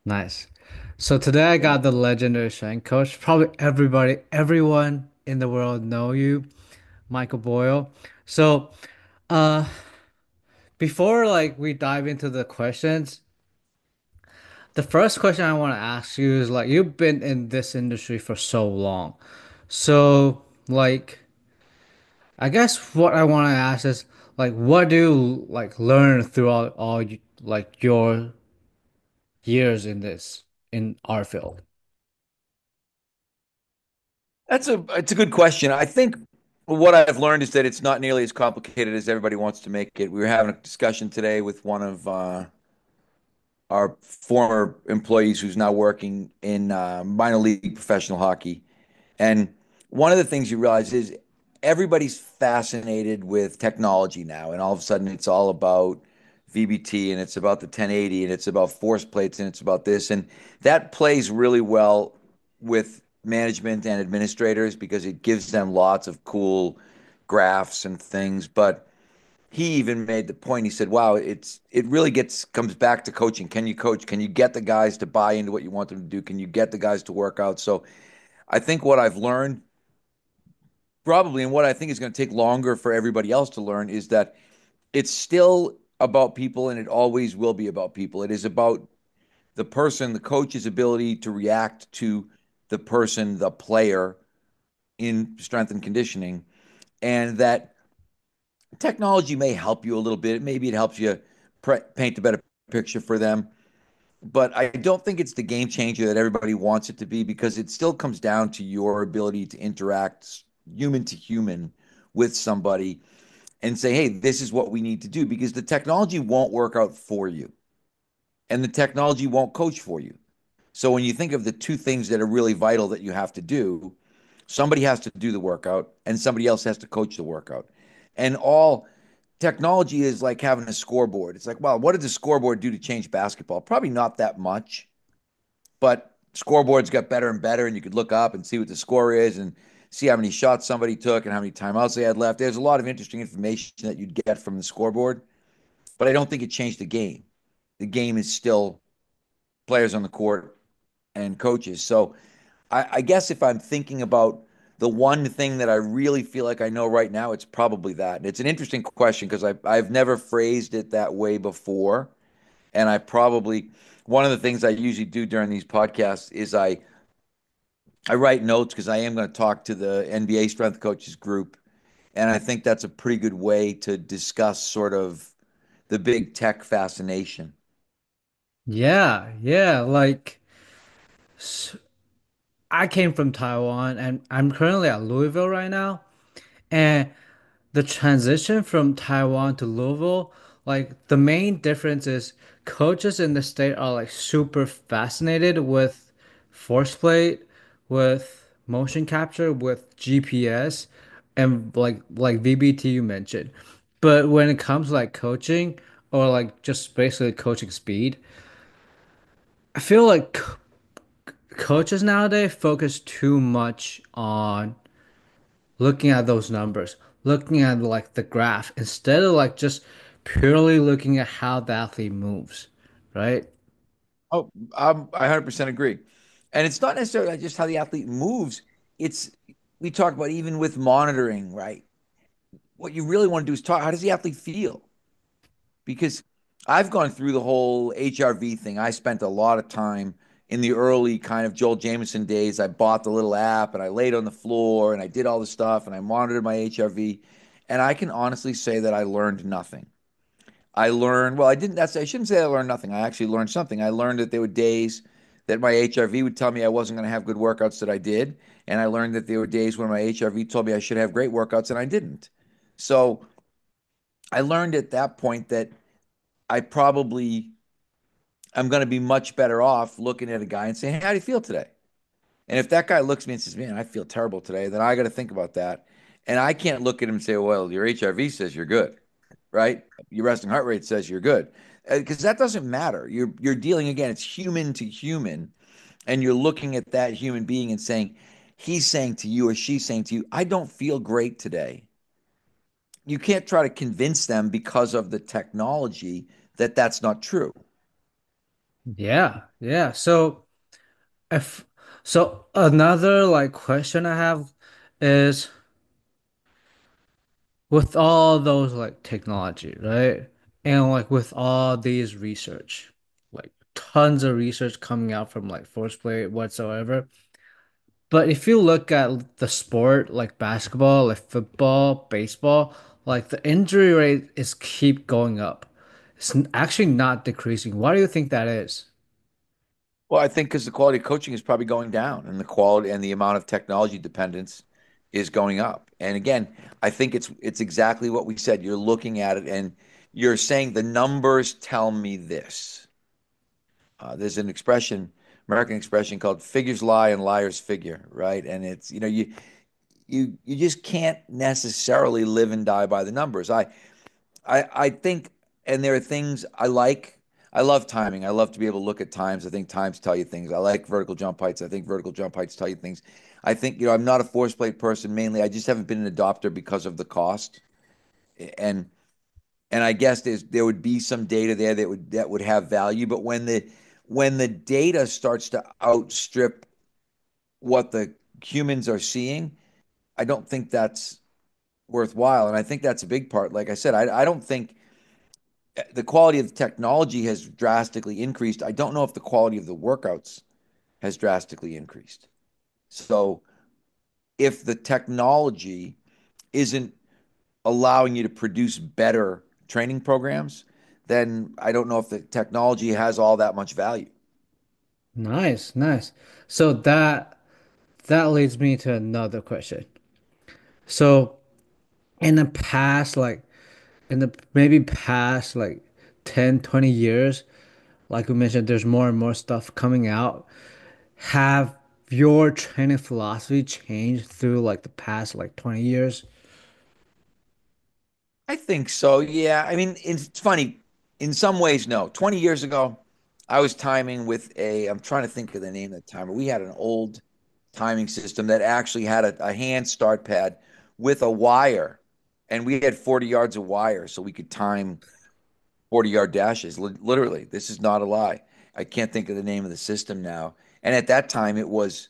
Nice. So today I got the legendary strength coach. Probably everyone in the world know you, Michael Boyle. So, uh, before we dive into the questions, the first question I want to ask you is you've been in this industry for so long. So, I guess what I want to ask is what do you learn throughout your years in our field? It's a good question. I think what I've learned is that it's not nearly as complicated as everybody wants to make it. We were having a discussion today with one of our former employees who's now working in minor league professional hockey. And one of the things you realize is everybody's fascinated with technology now, and all of a sudden it's all about VBT and it's about the 1080 and it's about force plates and it's about this. And that plays really well with management and administrators because it gives them lots of cool graphs and things. But he even made the point, he said, wow, it really comes back to coaching. Can you coach? Can you get the guys to buy into what you want them to do? Can you get the guys to work out? So I think what I've learned probably, and what I think is going to take longer for everybody else to learn, is that it's still about people and it always will be about people. It is about the person, the coach's ability to react to the person, the player in strength and conditioning. And that technology may help you a little bit. Maybe it helps you paint a better picture for them. But I don't think it's the game changer that everybody wants it to be because it still comes down to your ability to interact human to human with somebody and say, hey, this is what we need to do because the technology won't work out for you and the technology won't coach for you. So when you think of the two things that are really vital that you have to do, somebody has to do the workout and somebody else has to coach the workout. And all technology is like having a scoreboard. It's like, wow, what did the scoreboard do to change basketball? Probably not that much, but scoreboards got better and better, and you could look up and see what the score is and see how many shots somebody took and how many timeouts they had left. There's a lot of interesting information that you'd get from the scoreboard, but I don't think it changed the game. The game is still players on the court and coaches. So I guess if I'm thinking about the one thing that I really feel like I know right now, it's probably that. And it's an interesting question because I've never phrased it that way before. And I probably, one of the things I usually do during these podcasts is I write notes because I am going to talk to the NBA strength coaches group. And I think that's a pretty good way to discuss sort of the big tech fascination. Yeah, yeah. I came from Taiwan and I'm currently at Louisville right now. And the transition from Taiwan to Louisville, the main difference is coaches in the state are super fascinated with force plate, with motion capture, with GPS, and VBT you mentioned. But when it comes to coaching or just basically coaching speed, I feel like coaches nowadays focus too much on looking at those numbers, looking at the graph instead of just purely looking at how the athlete moves, right? Oh, I 100% agree. And it's not necessarily just how the athlete moves. It's, we talk about even with monitoring, right? What you really want to do is talk, how does the athlete feel? Because I've gone through the whole HRV thing. I spent a lot of time in the early kind of Joel Jameson days. I bought the little app and I laid on the floor and I did all the stuff and I monitored my HRV. And I can honestly say that I learned nothing. I learned, well, I didn't, I shouldn't say I learned nothing. I actually learned something. I learned that there were days that my HRV would tell me I wasn't going to have good workouts that I did. And I learned that there were days when my HRV told me I should have great workouts and I didn't. So I learned at that point that I probably I'm going to be much better off looking at a guy and saying, hey, how do you feel today? And if that guy looks at me and says, man, I feel terrible today, then I got to think about that. And I can't look at him and say, well, your HRV says you're good, right? Your resting heart rate says you're good. Because that doesn't matter. You're dealing again, it's human to human, and you're looking at that human being and saying, he's saying to you or she's saying to you, I don't feel great today. You can't try to convince them because of the technology that that's not true. Yeah, yeah. If so another like question I have is with all those like technology, right? And like with all these research, like tons of research coming out from like force play whatsoever. But if you look at the sport like basketball, like football, baseball, like the injury rate is keep going up. Actually not decreasing. Why do you think that is? Well, I think because the quality of coaching is probably going down and the quality and the amount of technology dependence is going up. And again, I think it's exactly what we said. You're looking at it and you're saying the numbers tell me this. There's an expression, American expression called figures lie and liars figure, right? And it's, you just can't necessarily live and die by the numbers. I think, and there are things I like. I love timing. I love to be able to look at times. I think times tell you things. I like vertical jump heights. I think vertical jump heights tell you things. I think, I'm not a force plate person mainly. I just haven't been an adopter because of the cost. And I guess there would be some data there that would have value. But when the data starts to outstrip what the humans are seeing, I don't think that's worthwhile. And I think that's a big part. Like I said, I don't think the quality of the technology has drastically increased. I don't know if the quality of the workouts has drastically increased. So if the technology isn't allowing you to produce better training programs, then I don't know if the technology has all that much value. Nice, nice. So that leads me to another question. So in the past, like in the maybe past like 10, 20 years, like we mentioned, there's more and more stuff coming out. Have your training philosophy changed through like the past like 20 years? I think so. Yeah. I mean, it's funny. In some ways, no. 20 years ago, I was timing with I'm trying to think of the name of the timer. We had an old timing system that actually had a hand start pad with a wire, and we had 40 yards of wire so we could time 40-yard dashes. Literally, this is not a lie. I can't think of the name of the system now. And at that time, it was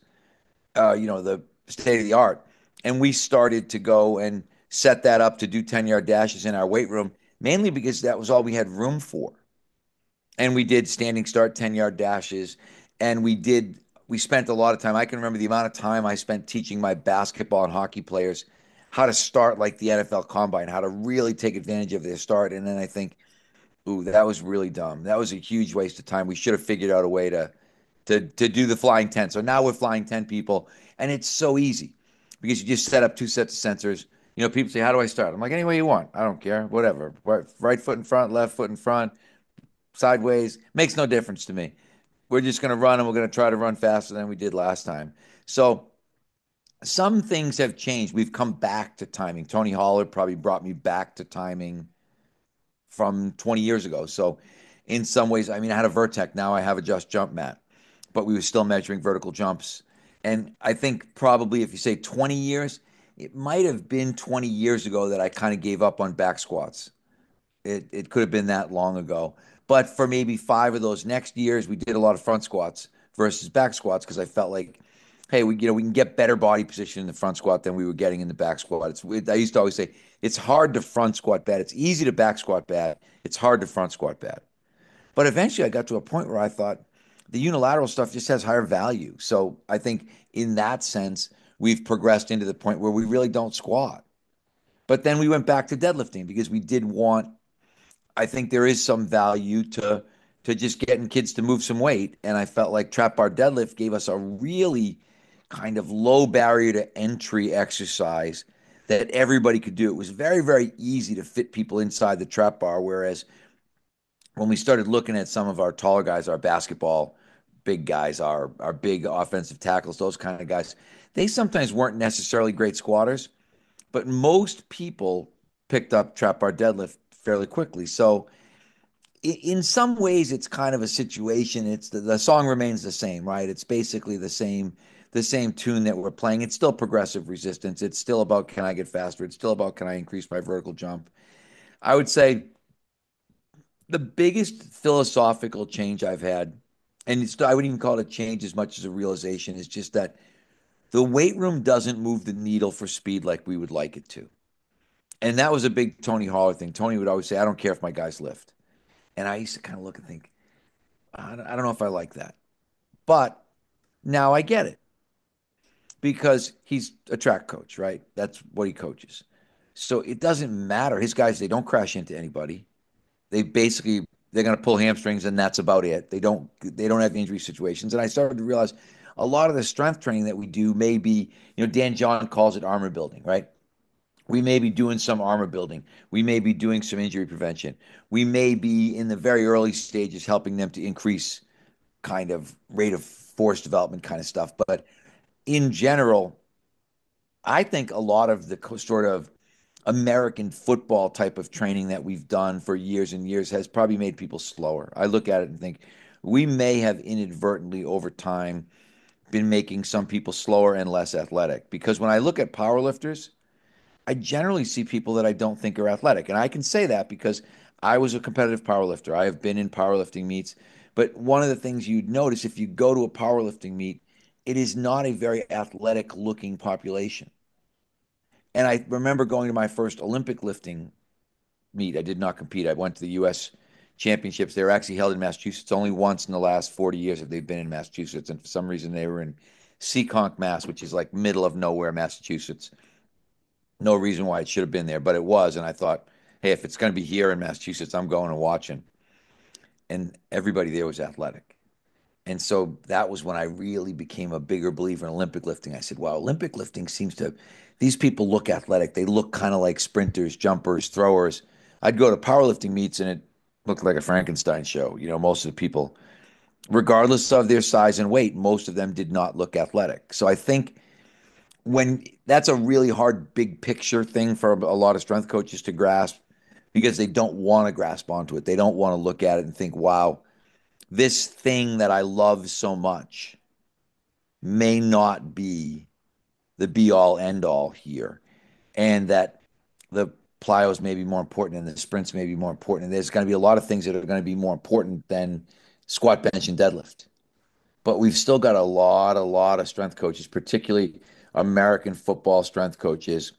the state of the art. And we started to go and set that up to do 10-yard dashes in our weight room, mainly because that was all we had room for. And we did standing start 10-yard dashes. And we spent a lot of time. I can remember the amount of time I spent teaching my basketball and hockey players how to start like the NFL combine, how to really take advantage of their start. And then I think, ooh, that was really dumb. That was a huge waste of time. We should have figured out a way to do the flying 10. So now we're flying 10 people, and it's so easy because you just set up two sets of sensors. People say, "How do I start?" I'm like, "Any way you want. I don't care. Whatever. Right foot in front, left foot in front, sideways. Makes no difference to me. We're just going to run, and we're going to try to run faster than we did last time." So some things have changed. We've come back to timing. Tony Holler probably brought me back to timing from 20 years ago. So in some ways, I mean, I had a Vertec. Now I have a Just Jump mat, but we were still measuring vertical jumps. And I think probably if you say 20 years, it might have been 20 years ago that I kind of gave up on back squats. It could have been that long ago. But for maybe 5 of those next years, we did a lot of front squats versus back squats because I felt like, hey, we can get better body position in the front squat than we were getting in the back squat. I used to always say it's hard to front squat bad. It's easy to back squat bad. It's hard to front squat bad. But eventually, I got to a point where I thought the unilateral stuff just has higher value. So I think in that sense, we've progressed into the point where we really don't squat. But then we went back to deadlifting because we did want I think there is some value to just getting kids to move some weight. And I felt like trap bar deadlift gave us a really kind of low barrier to entry exercise that everybody could do. It was very, very easy to fit people inside the trap bar. Whereas when we started looking at some of our taller guys, our basketball big guys, our big offensive tackles, those kind of guys, they sometimes weren't necessarily great squatters, but most people picked up trap bar deadlift fairly quickly. So in some ways it's kind of a situation. It's the song remains the same, right? It's basically the same tune that we're playing. It's still progressive resistance. It's still about can I get faster? It's still about can I increase my vertical jump? I would say the biggest philosophical change I've had. and I wouldn't even call it a change as much as a realization. It's just that the weight room doesn't move the needle for speed like we would like it to. And that was a big Tony Holler thing. Tony would always say, I don't care if my guys lift. And I used to kind of look and think, I don't know if I like that. But now I get it because he's a track coach, right? That's what he coaches. So it doesn't matter. His guys, they don't crash into anybody. They basically they're going to pull hamstrings and that's about it. They don't have injury situations. And I started to realize a lot of the strength training that we do may be, Dan John calls it armor building, right? We may be doing some armor building. We may be doing some injury prevention. We may be in the very early stages helping them to increase kind of rate of force development kind of stuff. But in general, I think a lot of the sort of American football type of training that we've done for years and years has probably made people slower. I look at it and think we may have inadvertently over time been making some people slower and less athletic. Because when I look at powerlifters, I generally see people that I don't think are athletic. And I can say that because I was a competitive powerlifter. I have been in powerlifting meets. But one of the things you'd notice if you go to a powerlifting meet, it is not a very athletic looking population. And I remember going to my first Olympic lifting meet. I did not compete. I went to the U.S. championships. They were actually held in Massachusetts. Only once in the last 40 years have they been in Massachusetts. And for some reason, they were in Seekonk, Mass, which is like middle of nowhere, Massachusetts. No reason why it should have been there, but it was. And I thought, hey, if it's going to be here in Massachusetts, I'm going and watching. And everybody there was athletic. And so that was when I really became a bigger believer in Olympic lifting. I said, wow, Olympic lifting seems to, these people look athletic. They look kind of like sprinters, jumpers, throwers. I'd go to powerlifting meets and it looked like a Frankenstein show. Most of the people, regardless of their size and weight, most of them did not look athletic. So I think when that's a really hard big picture thing for a lot of strength coaches to grasp because they don't want to grasp onto it. They don't want to look at it and think, wow, this thing that I love so much may not be the be all end all here. And that the plyos may be more important and the sprints may be more important. And there's going to be a lot of things that are going to be more important than squat, bench, and deadlift. But we've still got a lot of strength coaches, particularly American football strength coaches,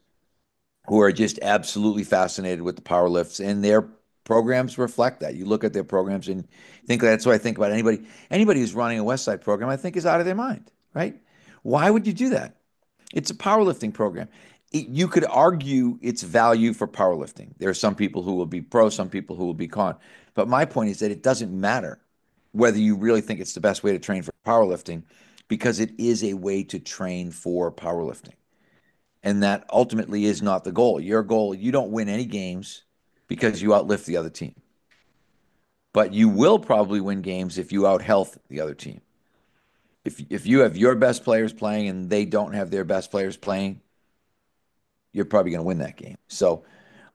who are just absolutely fascinated with the power lifts, and their programs reflect that. You look at their programs and think that's what I think about anybody who's running a West Side program, I think is out of their mind, right? Why would you do that? It's a powerlifting program. You could argue its value for powerlifting. There are some people who will be pro, some people who will be con. But my point is that it doesn't matter whether you really think it's the best way to train for powerlifting because it is a way to train for powerlifting. And that ultimately is not the goal. Your goal, you don't win any games because you outlift the other team. But you will probably win games if you out-health the other team. If you have your best players playing and they don't have their best players playing, you're probably going to win that game. So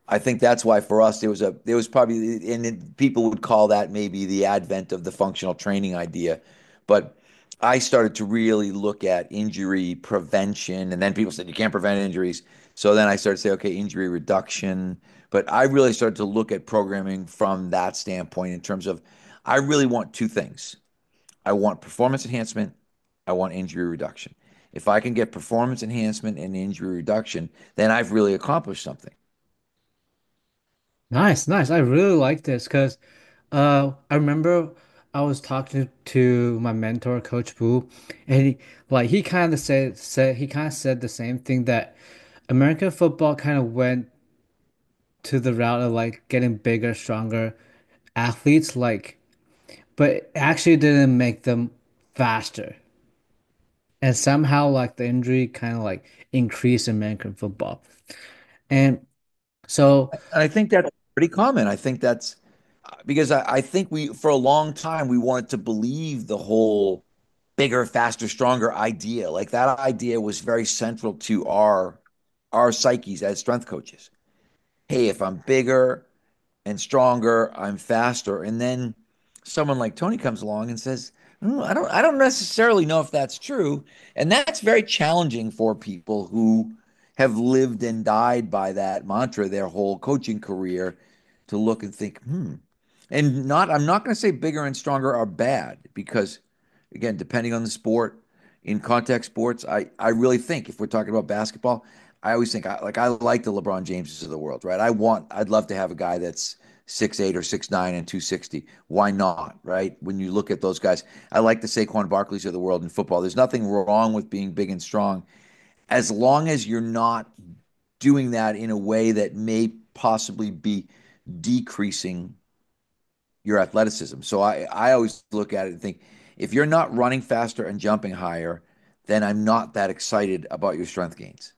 I think that's why for us there was probably and people would call that maybe the advent of the functional training idea, but I started to really look at injury prevention, and then people said you can't prevent injuries. So then I started to say, okay, injury reduction. But I really started to look at programming from that standpoint in terms of I really want two things. I want performance enhancement. I want injury reduction. If I can get performance enhancement and injury reduction, then I've really accomplished something. Nice, nice. I really like this because I remember I was talking to my mentor, Coach Boo, and he kind of said the same thing that American football kind of went to the route of like getting bigger, stronger athletes, like, but it actually didn't make them faster. And somehow like the injury kind of like increased in American football. And so And I think that's pretty common. I think that's because I think for a long time, we wanted to believe the whole bigger, faster, stronger idea. Like that idea was very central to our psyches as strength coaches. Hey, if I'm bigger and stronger, I'm faster. And then someone like Tony comes along and says, I don't necessarily know if that's true. And that's very challenging for people who have lived and died by that mantra their whole coaching career to look and think, And not, I'm not going to say bigger and stronger are bad because, again, depending on the sport, in contact sports, I really think if we're talking about basketball, I always think I like the LeBron Jameses of the world, right? I'd love to have a guy that's 6'8" or 6'9" and 260. Why not, right? When you look at those guys, I like the Saquon Barkleys of the world in football. There's nothing wrong with being big and strong as long as you're not doing that in a way that may possibly be decreasing your athleticism. So I always look at it and think if you're not running faster and jumping higher, then I'm not that excited about your strength gains.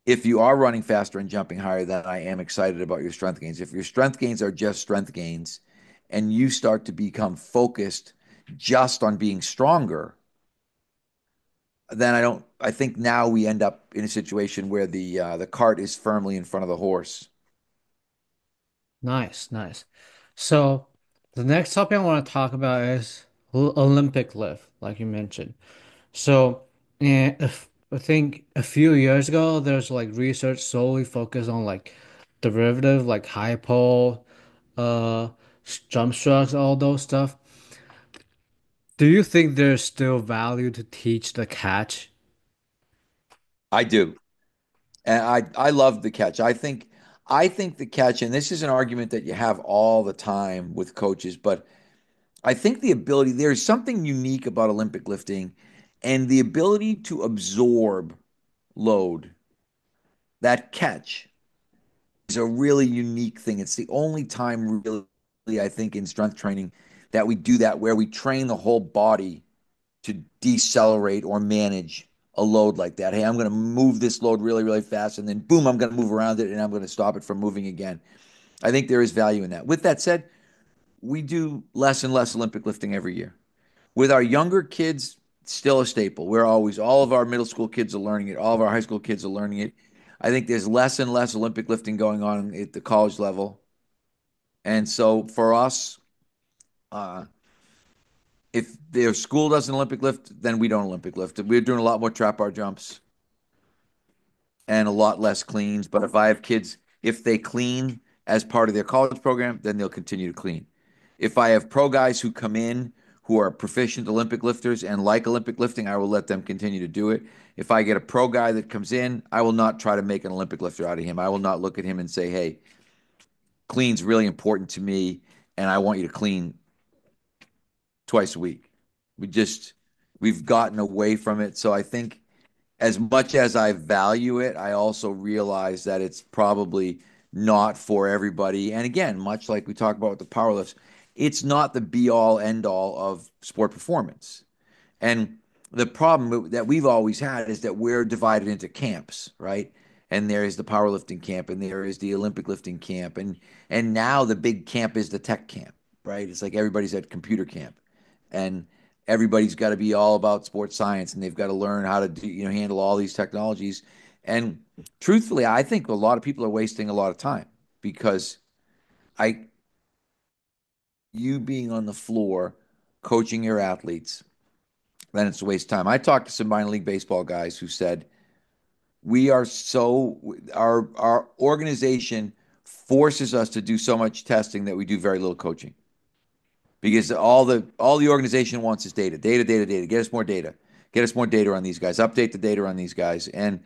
If you are running faster and jumping higher, then I am excited about your strength gains. If your strength gains are just strength gains and you start to become focused just on being stronger, then I think now we end up in a situation where the cart is firmly in front of the horse. Nice, nice. So the next topic I want to talk about is Olympic lift, like you mentioned. So, if I think a few years ago, there's like research solely focused on like derivative, like high pull, uh, jump strokes, all those stuff. Do you think there's still value to teach the catch? I do. And I love the catch. I think the catch, and this is an argument that you have all the time with coaches, but I think the ability, there's something unique about Olympic lifting and the ability to absorb load. That catch is a really unique thing. It's the only time really, I think, in strength training that we do that where we train the whole body to decelerate or manage a load like that. Hey, I'm going to move this load really, really fast, and then boom, I'm going to move around it and I'm going to stop it from moving again. I think there is value in that. With that said, we do less and less Olympic lifting every year. With our younger kids, still a staple. We're always, all of our middle school kids are learning it, all of our high school kids are learning it. I think there's less and less Olympic lifting going on at the college level. And so for us, uh, if their school does an Olympic lift, then we don't Olympic lift. We're doing a lot more trap bar jumps and a lot less cleans. But if I have kids, if they clean as part of their college program, then they'll continue to clean. If I have pro guys who come in who are proficient Olympic lifters and like Olympic lifting, I will let them continue to do it. If I get a pro guy that comes in, I will not try to make an Olympic lifter out of him. I will not look at him and say, hey, clean's really important to me, and I want you to clean twice a week. We just, we've gotten away from it. So I think as much as I value it, I also realize that it's probably not for everybody. And again, much like we talk about with the powerlifts, it's not the be all end all of sport performance. And the problem that we've always had is that we're divided into camps, right? And there is the powerlifting camp and there is the Olympic lifting camp. And now the big camp is the tech camp, right? It's like everybody's at computer camp. And everybody's got to be all about sports science and they've got to learn how to do, handle all these technologies. And truthfully, I think a lot of people are wasting a lot of time because I you being on the floor coaching your athletes, then it's a waste of time. I talked to some minor league baseball guys who said we are so our organization forces us to do so much testing that we do very little coaching because all the organization wants is data, data, data, data. Get us more data. Get us more data on these guys. Update the data on these guys. And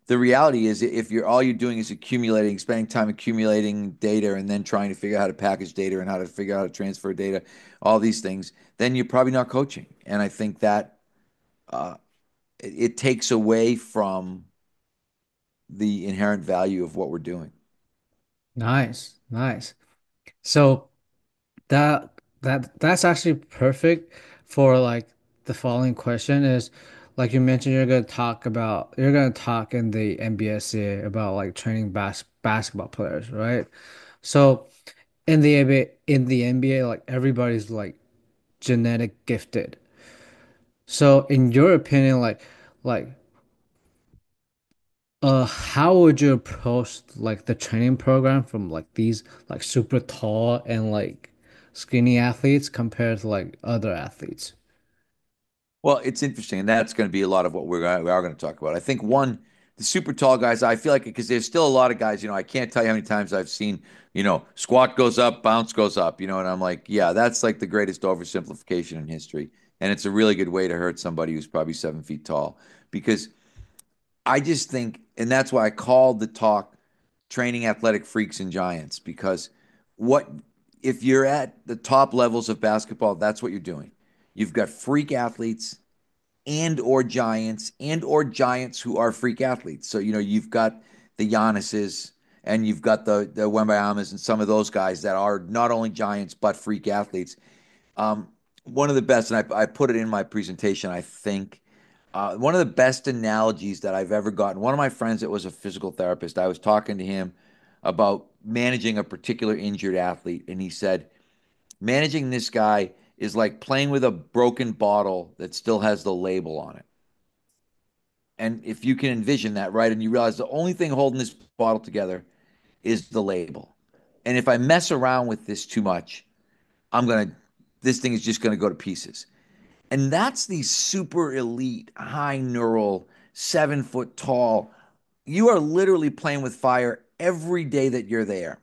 the reality is if you're all you're doing is accumulating, spending time accumulating data and then trying to figure out how to package data and how to figure out how to transfer data, all these things, then you're probably not coaching. And I think that uh, it takes away from the inherent value of what we're doing. Nice, nice. So that's actually perfect for like the following question is like you mentioned you're gonna talk in the NBSCA about like training basketball players, right? So in the NBA like everybody's like genetic gifted. So in your opinion like how would you approach like the training program from like these like super tall and like skinny athletes compared to like other athletes? Well, it's interesting, and that's going to be a lot of what we are going to talk about. I think one, the super tall guys, I feel like because there's still a lot of guys, I can't tell you how many times I've seen, squat goes up, bounce goes up, and I'm like, yeah, that's like the greatest oversimplification in history. And it's a really good way to hurt somebody who's probably 7 feet tall because I just think, and that's why I called the talk training athletic freaks and giants because what if you're at the top levels of basketball, that's what you're doing. You've got freak athletes and or giants who are freak athletes. So, you've got the Giannis's and you've got the Wembayamas and some of those guys that are not only giants but freak athletes. Um, One of the best, and I put it in my presentation, I think. One of the best analogies that I've ever gotten. One of my friends that was a physical therapist, I was talking to him about managing a particular injured athlete, and he said, managing this guy is like playing with a broken bottle that still has the label on it. And if you can envision that, right, and you realize the only thing holding this bottle together is the label. And if I mess around with this too much, this thing is just gonna go to pieces. And that's the super elite, high neural, 7 foot tall. You are literally playing with fire every day that you're there.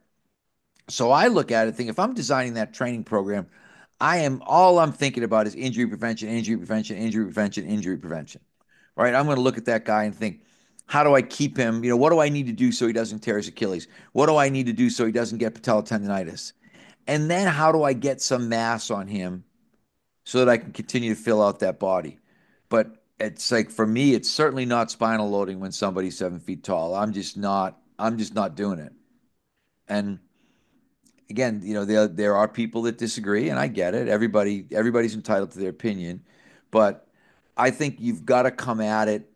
So I look at it, think if I'm designing that training program, all I'm thinking about is injury prevention, injury prevention, injury prevention, injury prevention. Right? I'm going to look at that guy and think, how do I keep him? What do I need to do so he doesn't tear his Achilles? What do I need to do so he doesn't get patella tendonitis? And then how do I get some mass on him so that I can continue to fill out that body? But it's like for me, it's certainly not spinal loading when somebody's 7 feet tall. I'm just not doing it. And again, there are people that disagree, and I get it. Everybody's entitled to their opinion, but I think you've got to come at it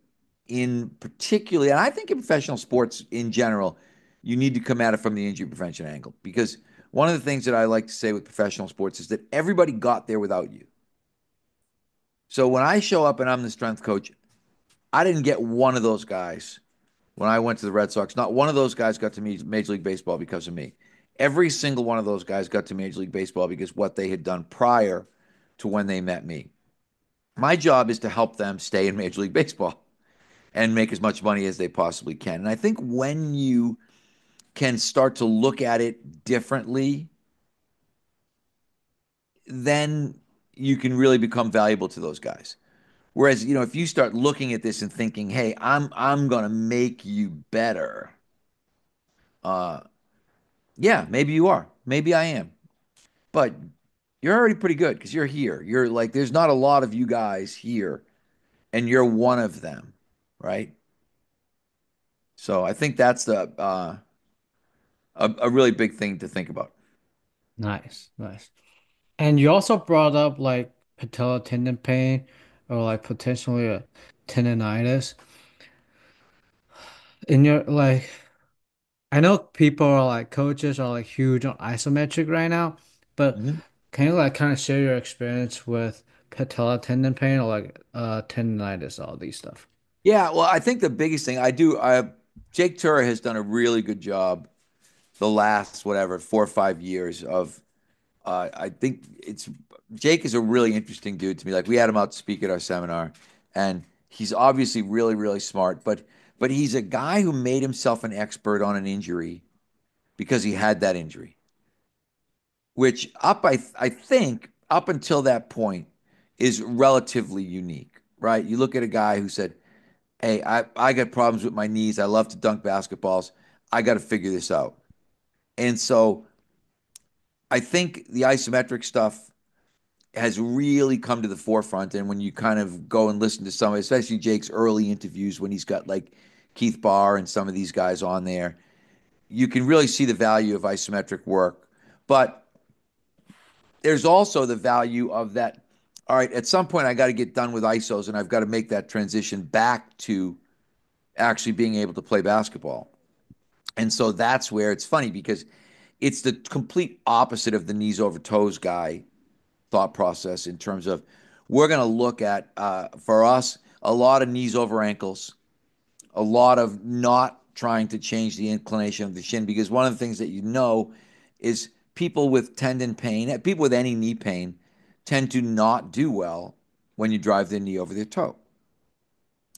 in particularly, and I think in professional sports in general, you need to come at it from the injury prevention angle because one of the things that I like to say with professional sports is that everybody got there without you. So when I show up and I'm the strength coach, I didn't get one of those guys when I went to the Red Sox. Not one of those guys got to Major League Baseball because of me. Every single one of those guys got to Major League Baseball because what they had done prior to when they met me. My job is to help them stay in Major League Baseball and make as much money as they possibly can. And I think when you can start to look at it differently, then you can really become valuable to those guys. Whereas, if you start looking at this and thinking, "Hey, I'm going to make you better," uh, yeah, maybe you are. Maybe I am. But you're already pretty good because you're here. You're like, there's not a lot of you guys here, and you're one of them, right? So I think that's a really big thing to think about. Nice, nice. And you also brought up like patella tendon pain or like potentially a tendonitis. In your like, I know people are like coaches are like huge on isometric right now, but Mhm. can you like kind of share your experience with patella tendon pain or like tendonitis, all these stuff? Yeah, well, I think the biggest thing Jake Tura has done a really good job the last whatever 4 or 5 years of. I think it's Jake is a really interesting dude to me. Like we had him out to speak at our seminar, and he's obviously really, really smart. But he's a guy who made himself an expert on an injury because he had that injury, which I think up until that point is relatively unique, right? You look at a guy who said, "Hey, I got problems with my knees. I love to dunk basketballs. I got to figure this out." And so I think the isometric stuff has really come to the forefront. And when you kind of go and listen to some, especially Jake's early interviews when he's got like Keith Barr and some of these guys on there, you can really see the value of isometric work. But there's also the value of that. All right, at some point, I got to get done with ISOs and I've got to make that transition back to actually being able to play basketball. And so that's where it's funny because it's the complete opposite of the knees over toes guy thought process in terms of we're going to look at for us a lot of knees over ankles, a lot of not trying to change the inclination of the shin because one of the things that is people with tendon pain, people with any knee pain, tend to not do well when you drive their knee over their toe.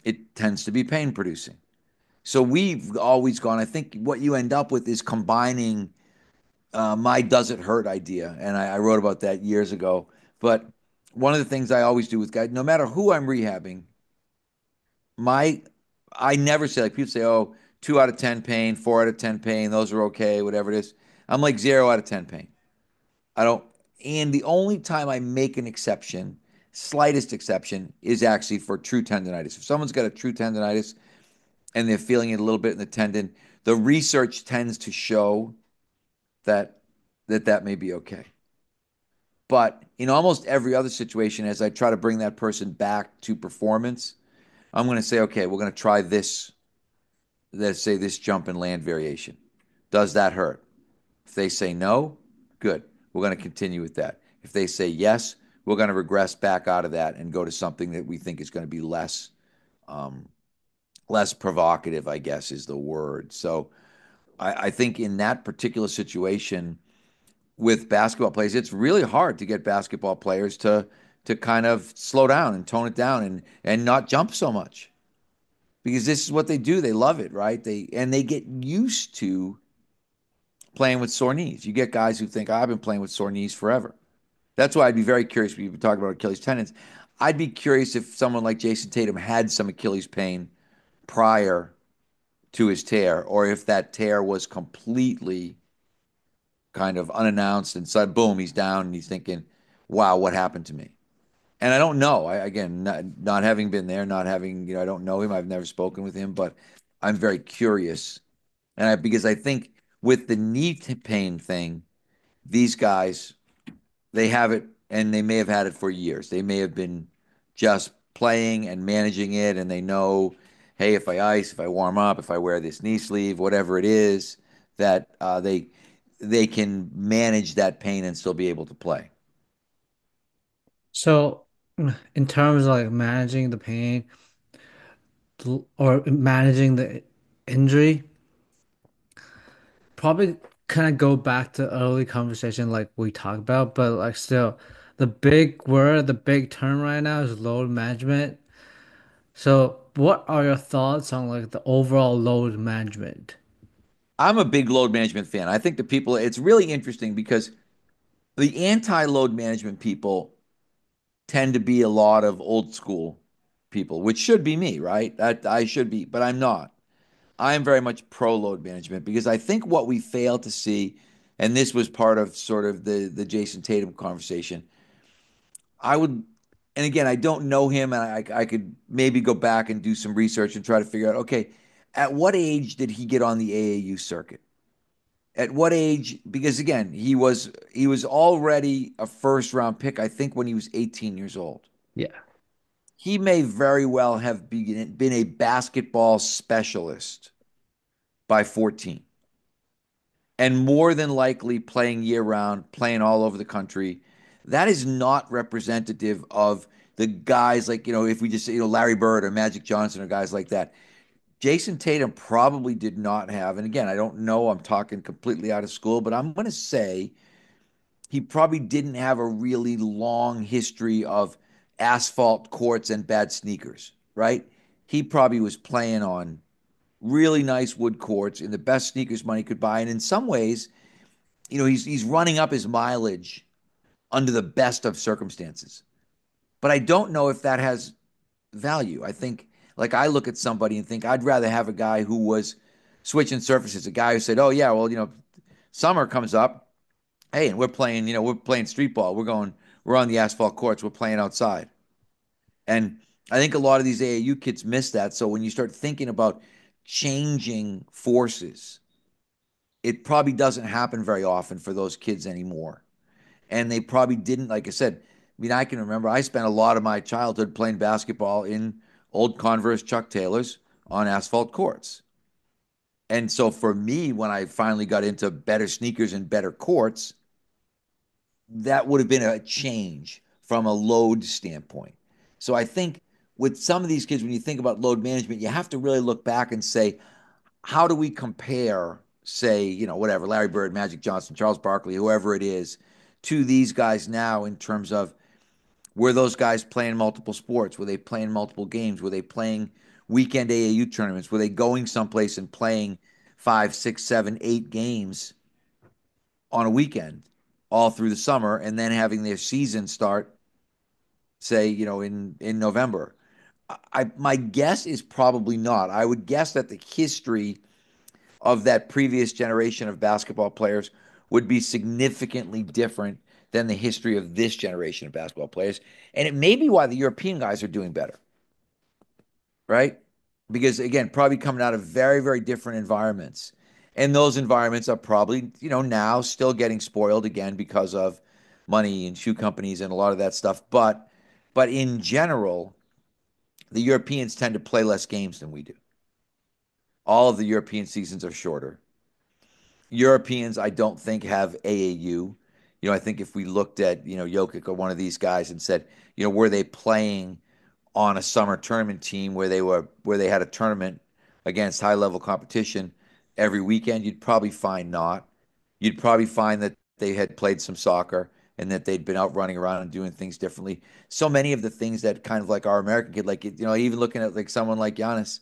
It tends to be pain producing. So we've always gone, I think what you end up with is combining my does it hurt idea. And I wrote about that years ago. But one of the things I always do with guys, no matter who I'm rehabbing, my I never say like people say, oh, 2 out of 10 pain, 4 out of 10 pain, those are okay, whatever it is. I'm like 0 out of 10 pain. I don't, and the only time I make an exception, slightest exception, is actually for true tendonitis. If someone's got a true tendonitis and they're feeling it a little bit in the tendon, the research tends to show that that may be okay. But in almost every other situation, as I try to bring that person back to performance, I'm going to say, okay, we're going to try this, let's say this jump and land variation. Does that hurt? If they say no, good. We're going to continue with that. If they say yes, we're going to regress back out of that and go to something that we think is going to be um, less provocative, I guess is the word. So I think in that particular situation with basketball players, it's really hard to get basketball players to kind of slow down and tone it down and not jump so much because this is what they do. They love it, right? They get used to playing with sore knees. You get guys who think, I've been playing with sore knees forever. That's why I'd be very curious when you talk about Achilles tendons. I'd be curious if someone like Jason Tatum had some Achilles pain prior to his tear, or if that tear was completely kind of unannounced and said, boom, he's down and he's thinking, wow, what happened to me? And I don't know. Again, not having been there, not having, I don't know him. I've never spoken with him, but I'm very curious. Because I think with the knee pain thing, these guys, they have it and they may have had it for years. They may have been just playing and managing it, and they know, hey, if I ice, if I warm up, if I wear this knee sleeve, whatever it is, that they can manage that pain and still be able to play. So, in terms of like managing the pain or managing the injury, probably kind of go back to early conversation like we talked about, but like still, the big word, the big term right now is load management. So, what are your thoughts on like the overall load management? I'm a big load management fan. I think the people, it's really interesting because the anti-load management people tend to be a lot of old school people, which should be me, right? That I should be, but I'm not. I am very much pro load management because I think what we fail to see, and this was part of sort of the Jason Tatum conversation. I would, and again, I don't know him, and I could maybe go back and do some research and try to figure out, okay, at what age did he get on the AAU circuit? At what age? Because again, he was already a first round pick, I think, when he was 18 years old. Yeah. He may very well have been a basketball specialist by 14 and more than likely playing year round, playing all over the country. That is not representative of the guys like, if we just say, Larry Bird or Magic Johnson or guys like that. Jason Tatum probably did not have, and again, I don't know, I'm talking completely out of school, but I'm going to say he probably didn't have a really long history of asphalt courts and bad sneakers, right? He probably was playing on really nice wood courts in the best sneakers money could buy. And in some ways, he's running up his mileage under the best of circumstances. But I don't know if that has value. I think, like, I look at somebody and think I'd rather have a guy who was switching surfaces, a guy who said, "Oh yeah, well, summer comes up, hey, and we're playing street ball. We're on the asphalt courts. We're playing outside." And I think a lot of these AAU kids miss that. So when you start thinking about changing forces, it probably doesn't happen very often for those kids anymore. And they probably didn't, like I said, I mean, I can remember I spent a lot of my childhood playing basketball in old Converse Chuck Taylors on asphalt courts. And so for me, when I finally got into better sneakers and better courts, that would have been a change from a load standpoint. So I think with some of these kids, when you think about load management, you have to really look back and say, how do we compare, say, whatever, Larry Bird, Magic Johnson, Charles Barkley, whoever it is, to these guys now in terms of were those guys playing multiple sports? Were they playing multiple games? Were they playing weekend AAU tournaments? Were they going someplace and playing five, six, seven, 8 games on a weekend all through the summer and then having their season start, say, in November? My guess is probably not. I would guess that the history of that previous generation of basketball players would be significantly different than the history of this generation of basketball players. And it may be why the European guys are doing better, right? Because again, probably coming out of very, very different environments. And those environments are probably, now still getting spoiled again because of money and shoe companies and a lot of that stuff. But in general, the Europeans tend to play less games than we do. All of the European seasons are shorter. Europeans, I don't think have AAU. I think if we looked at, Jokic or one of these guys and said, were they playing on a summer tournament team where they had a tournament against high level competition every weekend, you'd probably find not. You'd probably find that they had played some soccer and that they'd been out running around and doing things differently. So many of the things that kind of like our American kid, like even looking at like someone like Giannis,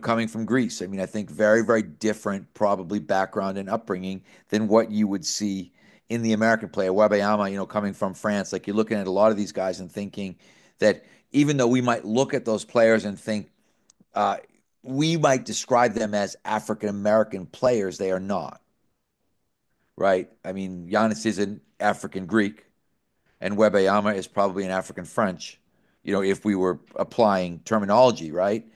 coming from Greece. I mean, I think very, very different probably background and upbringing than what you would see in the American player. Wembanyama, coming from France, like you're looking at a lot of these guys and thinking that even though we might look at those players and think uh, we might describe them as African American players, they are not, right? I mean, Giannis is an African Greek, and Wembanyama is probably an African French, if we were applying terminology, right?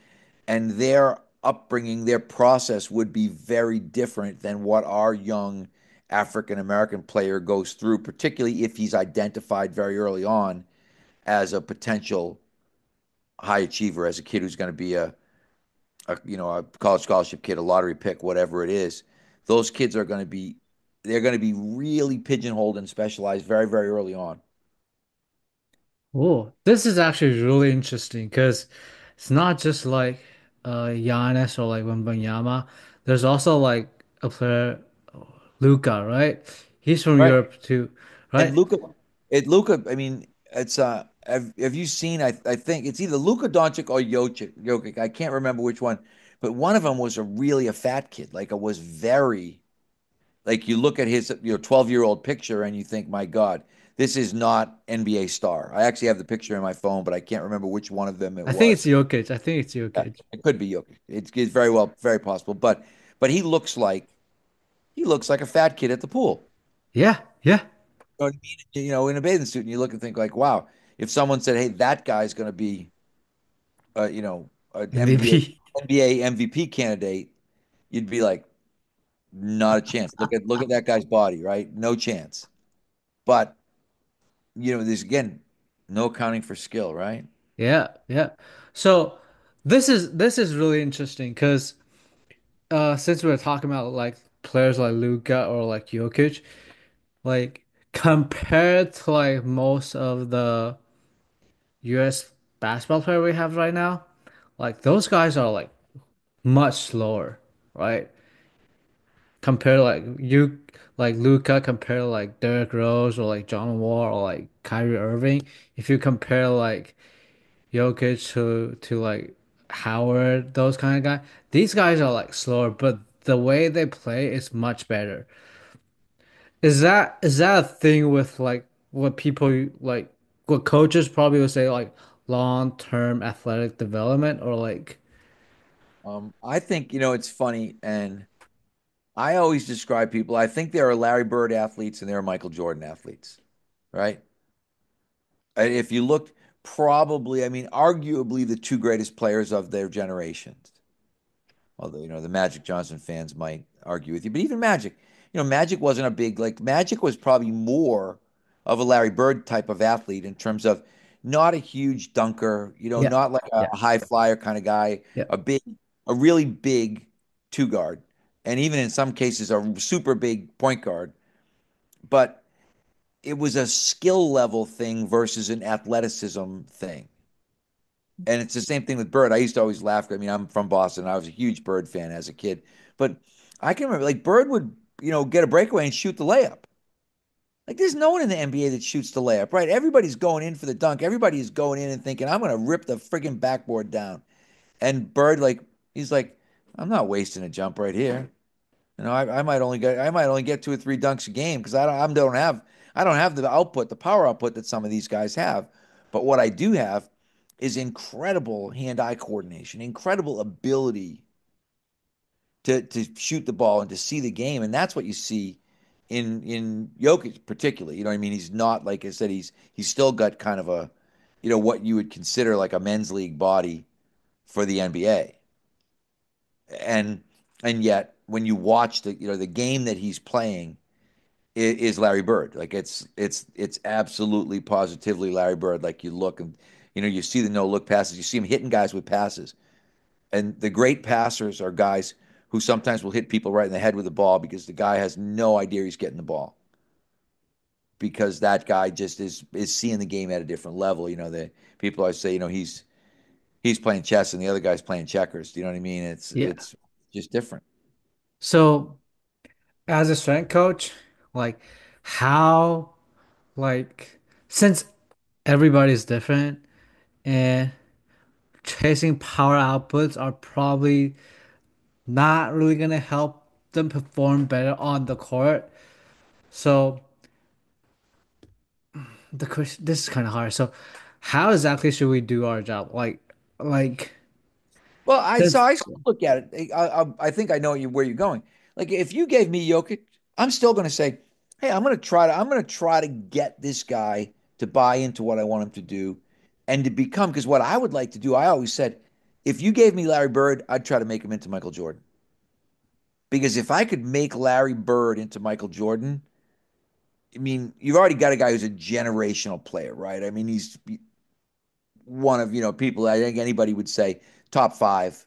And their upbringing, their process would be very different than what our young African American player goes through, particularly if he's identified very early on as a potential high achiever, as a kid who's going to be a college scholarship kid, a lottery pick, whatever it is. Those kids are going to be they're going to be really pigeonholed and specialized very, very early on. Oh, this is actually really interesting because it's not just like Giannis or like Wembanyama. There's also like a player, Luca, right? He's from Right. Europe too, And right? Luca, I mean, it's have you seen I think it's either Luca Doncic or Jokic. I can't remember which one, but one of them was a fat kid. Like it was very like you look at his 12-year-old picture and you think, my God, this is not NBA star. I actually have the picture in my phone, but I can't remember which one of them it I think it's was. Jokic. I think it's Yeah, Jokic. it could be Jokic. It's very well, very possible. But he looks like a fat kid at the pool. Yeah, yeah. You know what I mean? In a bathing suit, and you look and think like, wow, if someone said, "Hey, that guy's going to be, an MVP. NBA MVP candidate," you'd be like, not a chance. Look at that guy's body, right? No chance. But there's again no accounting for skill, right? Yeah, yeah. So this is really interesting because since we're talking about like players like Luka or like Jokic, like compared to like most of the US basketball player we have right now, like those guys are like much slower, right? Compare like you like Luca compare to like Derrick Rose or like John Wall or like Kyrie Irving. If you compare like Jokic to like Howard, those kind of guys, these guys are like slower, but the way they play is much better. Is that a thing with like what people like what coaches probably would say like long-term athletic development or like I think it's funny, and I always describe people. I think there are Larry Bird athletes and there are Michael Jordan athletes, right? If you looked, probably, I mean, arguably the two greatest players of their generations. Although, the Magic Johnson fans might argue with you, but even Magic, Magic wasn't a big, like, Magic was probably more of a Larry Bird type of athlete in terms of not a huge dunker, yeah, not like a yeah, high flyer kind of guy, yeah. a big, a really big two guard, and even in some cases, a super big point guard. But it was a skill level thing versus an athleticism thing. And it's the same thing with Bird. I used to always laugh. I mean, I'm from Boston. I was a huge Bird fan as a kid. But I can remember like Bird would, get a breakaway and shoot the layup. Like there's no one in the NBA that shoots the layup, right? Everybody's going in for the dunk. Everybody is going in and thinking, I'm going to rip the friggin' backboard down. And Bird, like, he's like, I'm not wasting a jump right here. I might only get 2 or 3 dunks a game because I don't have the output, the power output that some of these guys have. But what I do have is incredible hand-eye coordination, incredible ability to shoot the ball and to see the game, and that's what you see in Jokic particularly. You know what I mean? He's not like I said, he's still got kind of a, what you would consider like a men's league body for the NBA. And and yet when you watch the game that he's playing is Larry Bird. Like it's absolutely positively Larry Bird. Like you look and you see the no look passes, you see him hitting guys with passes. And the great passers are guys who sometimes will hit people right in the head with the ball because the guy has no idea he's getting the ball. Because that guy just is seeing the game at a different level. The people always say, he's playing chess and the other guy's playing checkers. Do you know what I mean? It's Yeah. it's just different. So as a strength coach, like how like since everybody's different and chasing power outputs are probably not really gonna help them perform better on the court. So the question, this is kind of hard. So how exactly should we do our job? Like, Well, I because still look at it. I think I know where you're going. Like if you gave me Jokic, I'm still going to say, hey, I'm going to try to get this guy to buy into what I want him to do, and to become. Because what I would like to do, I always said, if you gave me Larry Bird, I'd try to make him into Michael Jordan. Because if I could make Larry Bird into Michael Jordan, I mean, you've already got a guy who's a generational player, right? I mean, he's one of, people I think anybody would say top five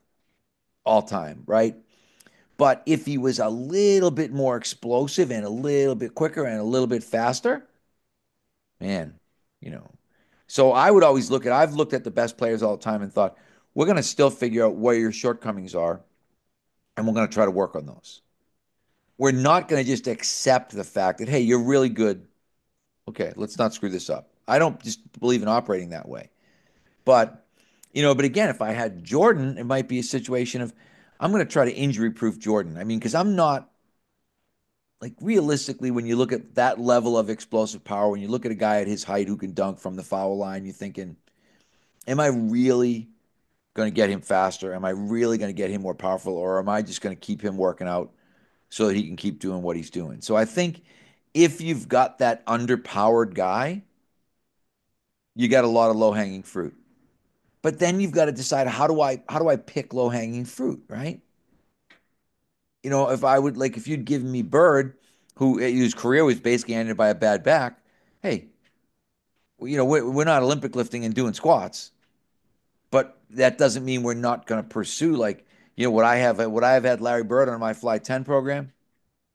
all time, right? But if he was a little bit more explosive and a little bit quicker and a little bit faster, man, you know. So I would always I've looked at the best players all the time and thought, we're going to still figure out where your shortcomings are and we're going to try to work on those. We're not going to just accept the fact that, hey, you're really good. Okay, let's not screw this up. I don't just believe in operating that way. But, but again, if I had Jordan, it might be a situation of I'm going to try to injury proof Jordan. I mean, because I'm not like realistically, when you look at that level of explosive power, when you look at a guy at his height who can dunk from the foul line, you're thinking, am I really going to get him faster? Am I really going to get him more powerful? Or am I just going to keep him working out so that he can keep doing what he's doing? So I think if you've got that underpowered guy, you got a lot of low hanging fruit. But then you've got to decide how do I pick low hanging fruit, right? If I would like if you'd given me Bird, whose career was basically ended by a bad back, hey, we're not Olympic lifting and doing squats, but that doesn't mean we're not going to pursue like would I have had Larry Bird on my Fly 10 program?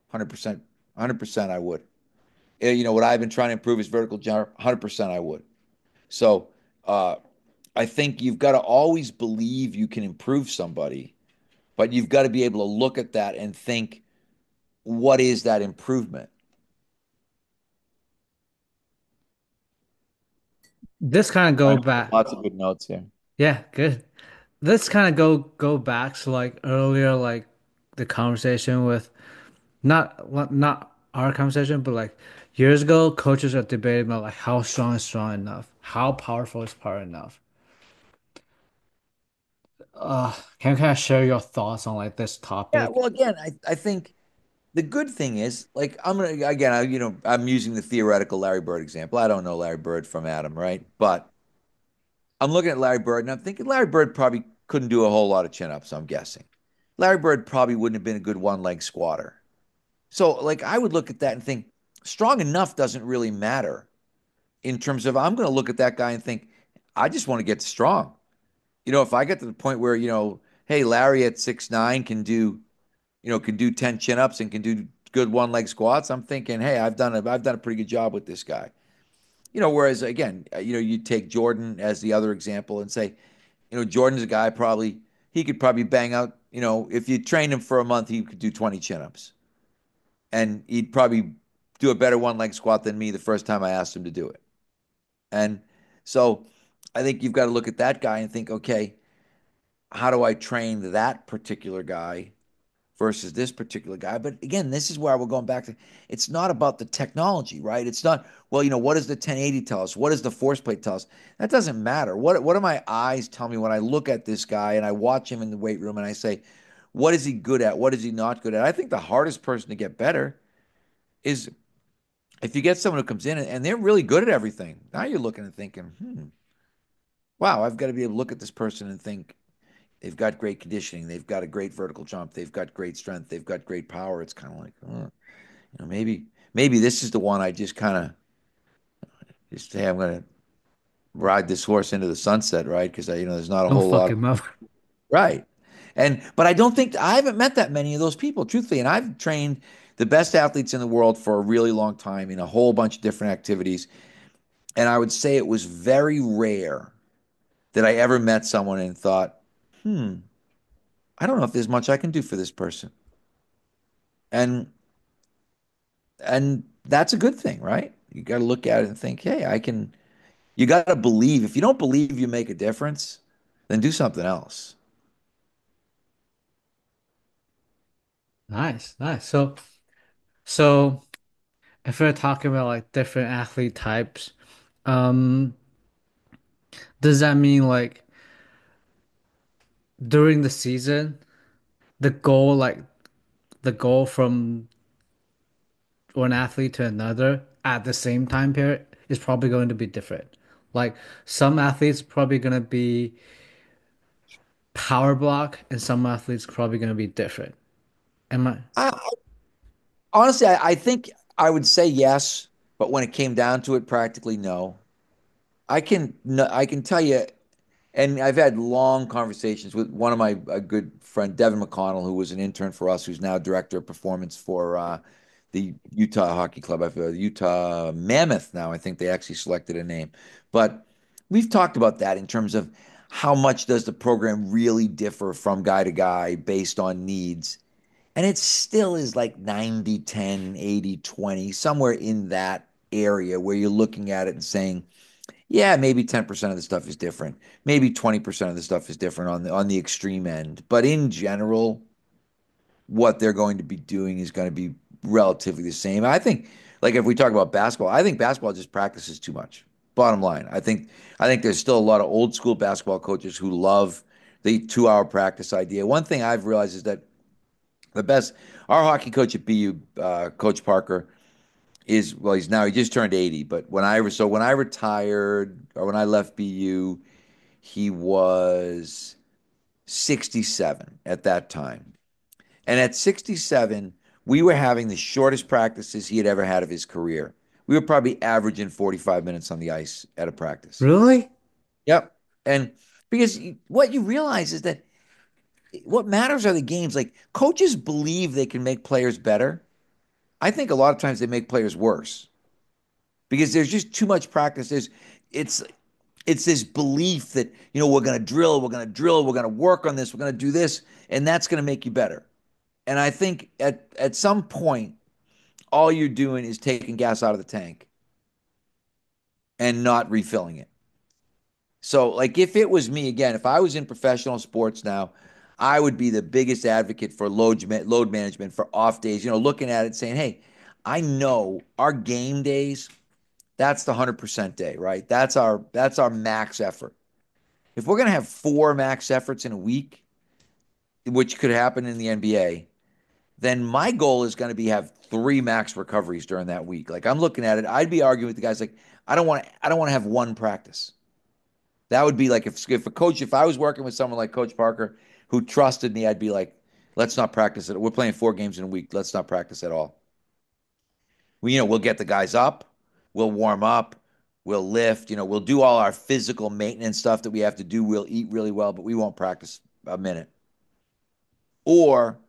100%, 100% I would. Would I have been trying to improve his vertical jump? 100% I would. So uh, I think you've got to always believe you can improve somebody, but you've got to be able to look at that and think, what is that improvement? this kind of I go know back. lots of good notes here. Yeah, good. Let's kind of go back to like earlier, like the conversation with not our conversation, but like years ago, coaches are debating about like how strong is strong enough, how powerful is power enough. Can you kind of share your thoughts on like this Yeah, topic? well, again, I think the good thing is, like, I'm gonna again, I'm using the theoretical Larry Bird example. I don't know Larry Bird from Adam, right? But I'm looking at Larry Bird and I'm thinking Larry Bird probably couldn't do a whole lot of chin-ups, I'm guessing. Larry Bird probably wouldn't have been a good one-leg squatter. So, like, I would look at that and think strong enough doesn't really matter in terms of I'm going to look at that guy and think, I just want to get strong. If I get to the point where, hey, Larry at 6'9" can do 10 chin-ups and can do good one-leg squats, I'm thinking, hey, I've done a pretty good job with this guy. Whereas again, you take Jordan as the other example and say, Jordan's a guy probably he could probably bang out, if you trained him for a month, he could do 20 chin-ups. And he'd probably do a better one-leg squat than me the first time I asked him to do it. And so I think you've got to look at that guy and think, okay, how do I train that particular guy versus this particular guy? But again, this is where we're going back to it's not about the technology, right? It's not, well, what does the 1080 tell us? What does the force plate tell us? That doesn't matter. What do my eyes tell me when I look at this guy and I watch him in the weight room and I say, what is he good at? What is he not good at? I think the hardest person to get better is if you get someone who comes in and they're really good at everything. Now you're looking and thinking, wow, I've got to be able to look at this person and think they've got great conditioning, they've got a great vertical jump, they've got great strength, they've got great power. It's kind of like, maybe this is the one I just kind of just hey, I'm gonna ride this horse into the sunset, right? Because there's not a Don't whole fuck lot of him up. right. But I haven't met that many of those people, truthfully. And I've trained the best athletes in the world for a really long time in a whole bunch of different activities. And I would say it was very rare that I ever met someone and thought, hmm, I don't know if there's much I can do for this person. And and that's a good thing, right? You got to look at it and think, hey, I can. You got to believe. If you don't believe you make a difference, then do something else. Nice, nice. So if we're talking about like different athlete types, um, does that mean like during the season, the goal, like the goal from one athlete to another at the same time period is probably going to be different. Like some athletes probably going to be power block and some athletes probably going to be different. Am I I, honestly, I think I would say yes, but when it came down to it, practically no. I can tell you, and I've had long conversations with one of my a good friend, Devin McConnell, who was an intern for us, who's now director of performance for the Utah Hockey Club. I feel Utah Mammoth now. I think they actually selected a name, but we've talked about that in terms of how much does the program really differ from guy to guy based on needs. And it still is like 90-10, 80-20, somewhere in that area where you're looking at it and saying, yeah, maybe 10% of the stuff is different. Maybe 20% of the stuff is different on the extreme end. But in general, what they're going to be doing is going to be relatively the same. I think, like if we talk about basketball, I think basketball just practices too much. Bottom line, I think there's still a lot of old school basketball coaches who love the 2 hour practice idea. One thing I've realized is that the best, our hockey coach at BU, Coach Parker, is well, he just turned 80, but when I retired or when I left BU, he was 67 at that time. And at 67, we were having the shortest practices he had ever had of his career. We were probably averaging 45 minutes on the ice at a practice. really? Yep. And because what you realize is that what matters are the games. Like coaches believe they can make players better. I think a lot of times they make players worse because there's just too much practice. It's it's this belief that we're going to drill, we're going to drill, we're going to work on this, we're going to do this, and that's going to make you better. And I think at some point, all you're doing is taking gas out of the tank and not refilling it. So, like, if it was me again, if I was in professional sports now, I would be the biggest advocate for load management for off days. Looking at it, saying, "Hey, I know our game days. That's the 100% day, right? That's our max effort. If we're gonna have 4 max efforts in a week, which could happen in the NBA, then my goal is going to be have 3 max recoveries during that week. Like I'm looking at it, I'd be arguing with the guys like I don't want to have one practice. That would be like if I was working with someone like Coach Parker who trusted me, I'd be like, let's not practice it. We're playing 4 games in a week. Let's not practice at all. We'll get the guys up, we'll warm up, we'll lift, we'll do all our physical maintenance stuff that we have to do. We'll eat really well, but we won't practice a minute. Or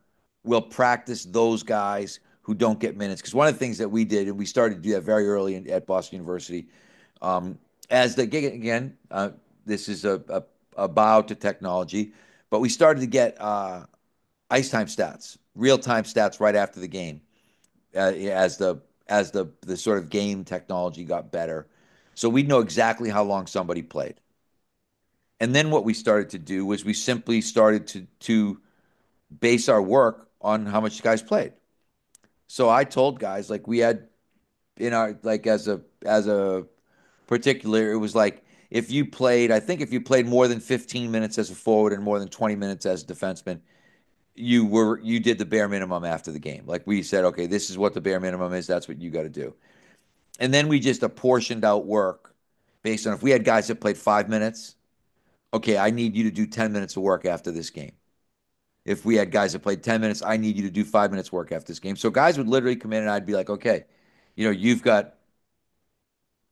we'll practice those guys who don't get minutes. Because one of the things that we did, and we started to do that very early at Boston University, um, as the gig again, this is a bow to technology, but we started to get ice time stats, real time stats right after the game, as the sort of game technology got better. So we'd know exactly how long somebody played. And then what we started to do was we simply started to base our work on how much guys played. So I told guys like we had in our like as a particular, it was like if you played, I think if you played more than 15 minutes as a forward and more than 20 minutes as a defenseman, you did the bare minimum after the game. Like we said, okay, this is what the bare minimum is. That's what you got to do. And then we just apportioned out work based on if we had guys that played 5 minutes, okay, I need you to do 10 minutes of work after this game. If we had guys that played 10 minutes, I need you to do 5 minutes work after this game. So guys would literally come in and I'd be like, okay, you've got,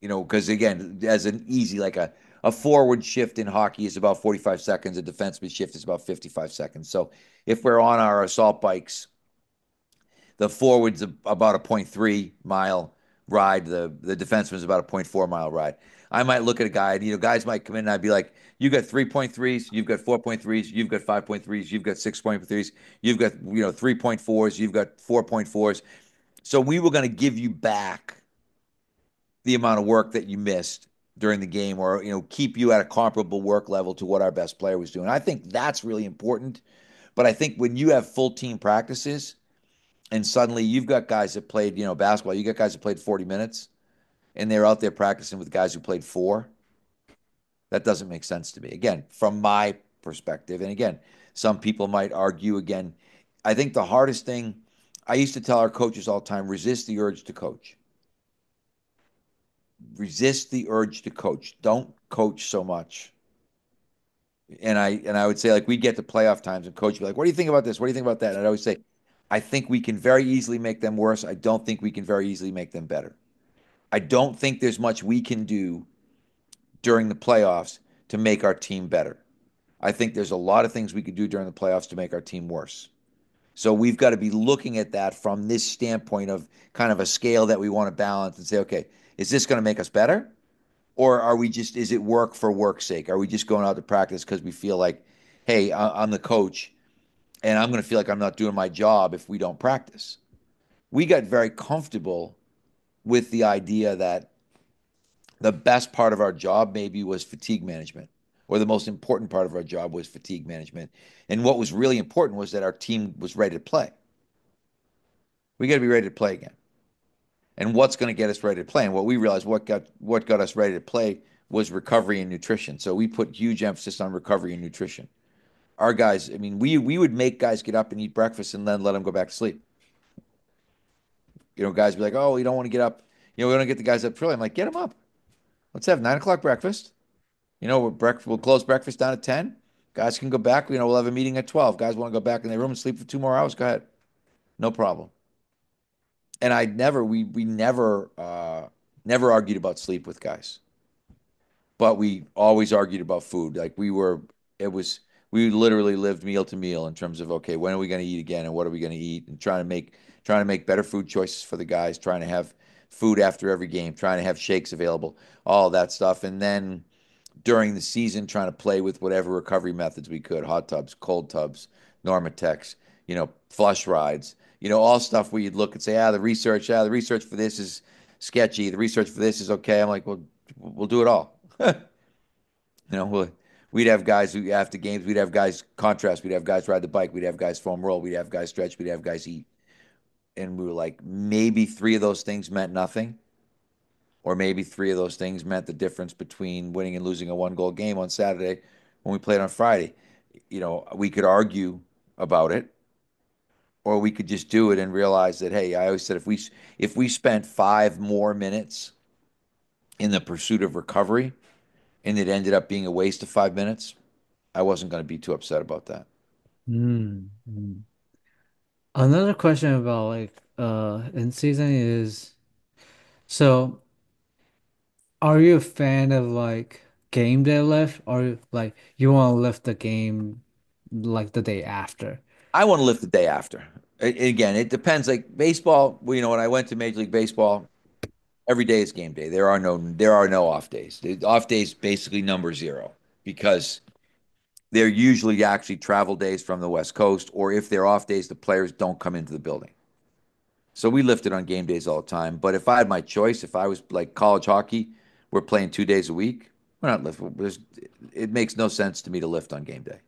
because again, as an easy, like a forward shift in hockey is about 45 seconds, a defenseman shift is about 55 seconds. So if we're on our assault bikes, the forward's about a 0.3 mile ride. The defenseman's about a 0.4 mile ride. I might look at a guy, and guys might come in, and I'd be like, "You got 3.3s, you've got 4.3s, you've got 5.3s, you've got 6.3s, you've got 3.4s, you've got 4.4s." So we were going to give you back the amount of work that you missed during the game, or keep you at a comparable work level to what our best player was doing. I think that's really important. But I think when you have full team practices and suddenly you've got guys that played, basketball, you got guys that played 40 minutes and they're out there practicing with guys who played four. That doesn't make sense to me. Again, from my perspective. And again, some people might argue again. I think the hardest thing I used to tell our coaches all the time, resist the urge to coach. Resist the urge to coach. Don't coach so much. And I would say like we get to playoff times and coach would be like, what do you think about this? What do you think about that? And I'd always say, I think we can very easily make them worse. I don't think we can very easily make them better. I don't think there's much we can do during the playoffs to make our team better. I think there's a lot of things we could do during the playoffs to make our team worse. So we've got to be looking at that from this standpoint of kind of a scale that we want to balance and say, okay, is this going to make us better? Or is it work for work's sake? Are we just going out to practice because we feel like, hey, I'm the coach and I'm going to feel like I'm not doing my job if we don't practice? We got very comfortable with the idea that the best part of our job maybe was fatigue management, or the most important part of our job was fatigue management. And what was really important was that our team was ready to play. We got to be ready to play again. And what's going to get us ready to play? And what we realized what got us ready to play was recovery and nutrition. So we put huge emphasis on recovery and nutrition. Our guys, I mean, we would make guys get up and eat breakfast and then let them go back to sleep. Guys be like, oh, we don't want to get up. We don't get the guys up early. I'm like, get them up. Let's have 9 o'clock breakfast. We'll close breakfast down at 10. Guys can go back. We'll have a meeting at 12. Guys want to go back in their room and sleep for 2 more hours. Go ahead. No problem. And we never argued about sleep with guys, but we always argued about food. It was, we literally lived meal to meal in terms of, okay, when are we going to eat again and what are we going to eat, and trying to make better food choices for the guys, trying to have food after every game, trying to have shakes available, all that stuff. And then during the season trying to play with whatever recovery methods we could, hot tubs, cold tubs, Normatex, flush rides, all stuff where you'd look and say, the research for this is sketchy. The research for this is okay. I'm like, well, we'll do it all. We'd have guys who after games, we'd have guys contrast, we'd have guys ride the bike, we'd have guys foam roll, we'd have guys stretch, we'd have guys eat. And we were like, maybe three of those things meant nothing. Or maybe three of those things meant the difference between winning and losing a 1 goal game on Saturday when we played on Friday. We could argue about it, or we could just do it and realize that, hey, I always said if we spent 5 more minutes in the pursuit of recovery and it ended up being a waste of 5 minutes, I wasn't going to be too upset about that. Hmm. Another question about in season is, so are you a fan of like game day lift, or like you want to lift the game like the day after? I want to lift the day after. Again, it depends. Like baseball, when I went to Major League Baseball, every day is game day. There are no off days. The off days basically number zero because they're usually actually travel days from the West Coast, or if they're off days, the players don't come into the building. So we lifted on game days all the time. But if I had my choice, if I was like college hockey, we're playing 2 days a week. We're not lift. It makes no sense to me to lift on game day.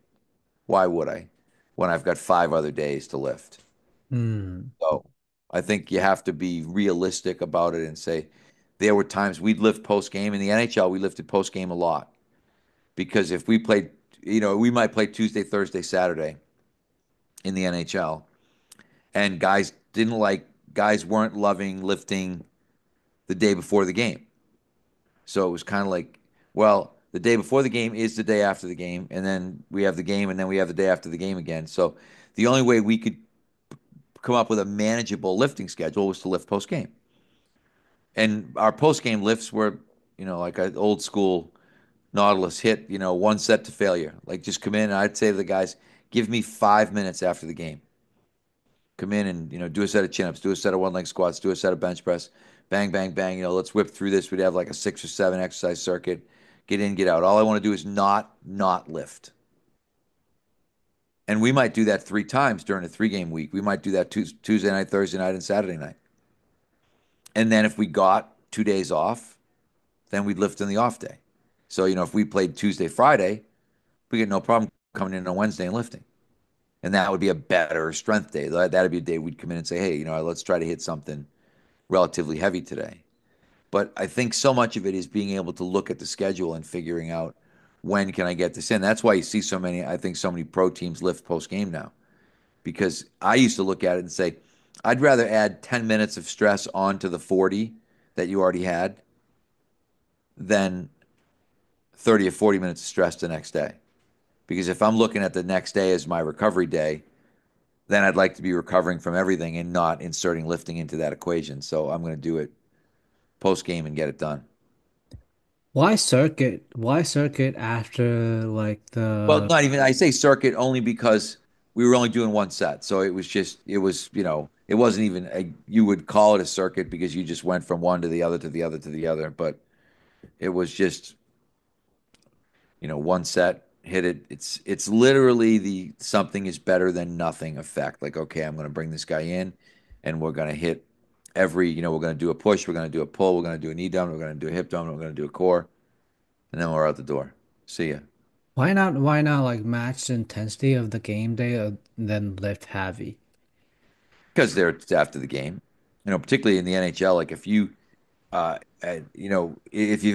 Why would I? When I've got 5 other days to lift. Hmm. So I think you have to be realistic about it and say there were times we'd lift post game in the NHL. We lifted post game a lot because if we played, we might play Tuesday, Thursday, Saturday in the NHL, and guys weren't loving lifting the day before the game. So it was kind of like, well, the day before the game is the day after the game, and then we have the game, and then we have the day after the game again. So the only way we could come up with a manageable lifting schedule was to lift post game. And our post game lifts were, like an old school Nautilus hit, one set to failure. Like just come in and I'd say to the guys, give me 5 minutes after the game. Come in and, do a set of chin ups, do a set of one leg squats, do a set of bench press, bang, bang, bang. Let's whip through this. We'd have like a 6 or 7 exercise circuit. Get in, get out. All I want to do is not lift. And we might do that 3 times during a 3 game week. We might do that Tuesday night, Thursday night, and Saturday night. And then if we got 2 days off, then we'd lift on the off day. So, if we played Tuesday, Friday, we get no problem coming in on Wednesday and lifting. And that would be a better strength day. That'd be a day we'd come in and say, hey, let's try to hit something relatively heavy today. But I think so much of it is being able to look at the schedule and figuring out when can I get this in. That's why you see I think so many pro teams lift post game now. Because I used to look at it and say, I'd rather add 10 minutes of stress onto the 40 that you already had than 30 or 40 minutes of stress the next day. Because if I'm looking at the next day as my recovery day, then I'd like to be recovering from everything and not inserting lifting into that equation. So I'm going to do it post game and get it done. Why circuit? Why circuit after like Well, the not even, I say circuit only because we were only doing one set. So it wasn't even you would call it a circuit because you just went from one to the other to the other to the other. But it was just, one set, hit it. It's literally the something is better than nothing effect. Like, okay, I'm going to bring this guy in and we're going to hit we're going to do a push, we're going to do a pull, we're going to do a knee down, we're going to do a hip down, we're going to do a core, and then we're out the door. See ya. why not like match the intensity of the game day and then lift heavy? Because they're after the game. Particularly in the NHL, like if you've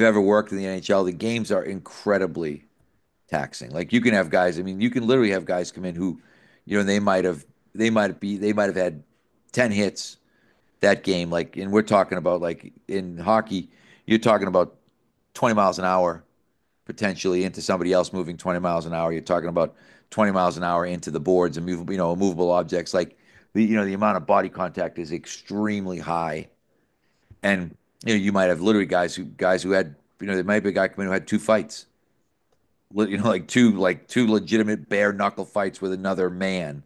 ever worked in the NHL, the games are incredibly taxing. Like you can have guys, I mean, you can literally have guys come in who, they might have had 10 hits that game. Like, and we're talking about like in hockey, you're talking about 20 miles an hour potentially into somebody else moving 20 miles an hour. You're talking about 20 miles an hour into the boards and movable objects. Like the amount of body contact is extremely high. And you might have literally guys who had, there might be a guy coming who had 2 fights. Like two legitimate bare knuckle fights with another man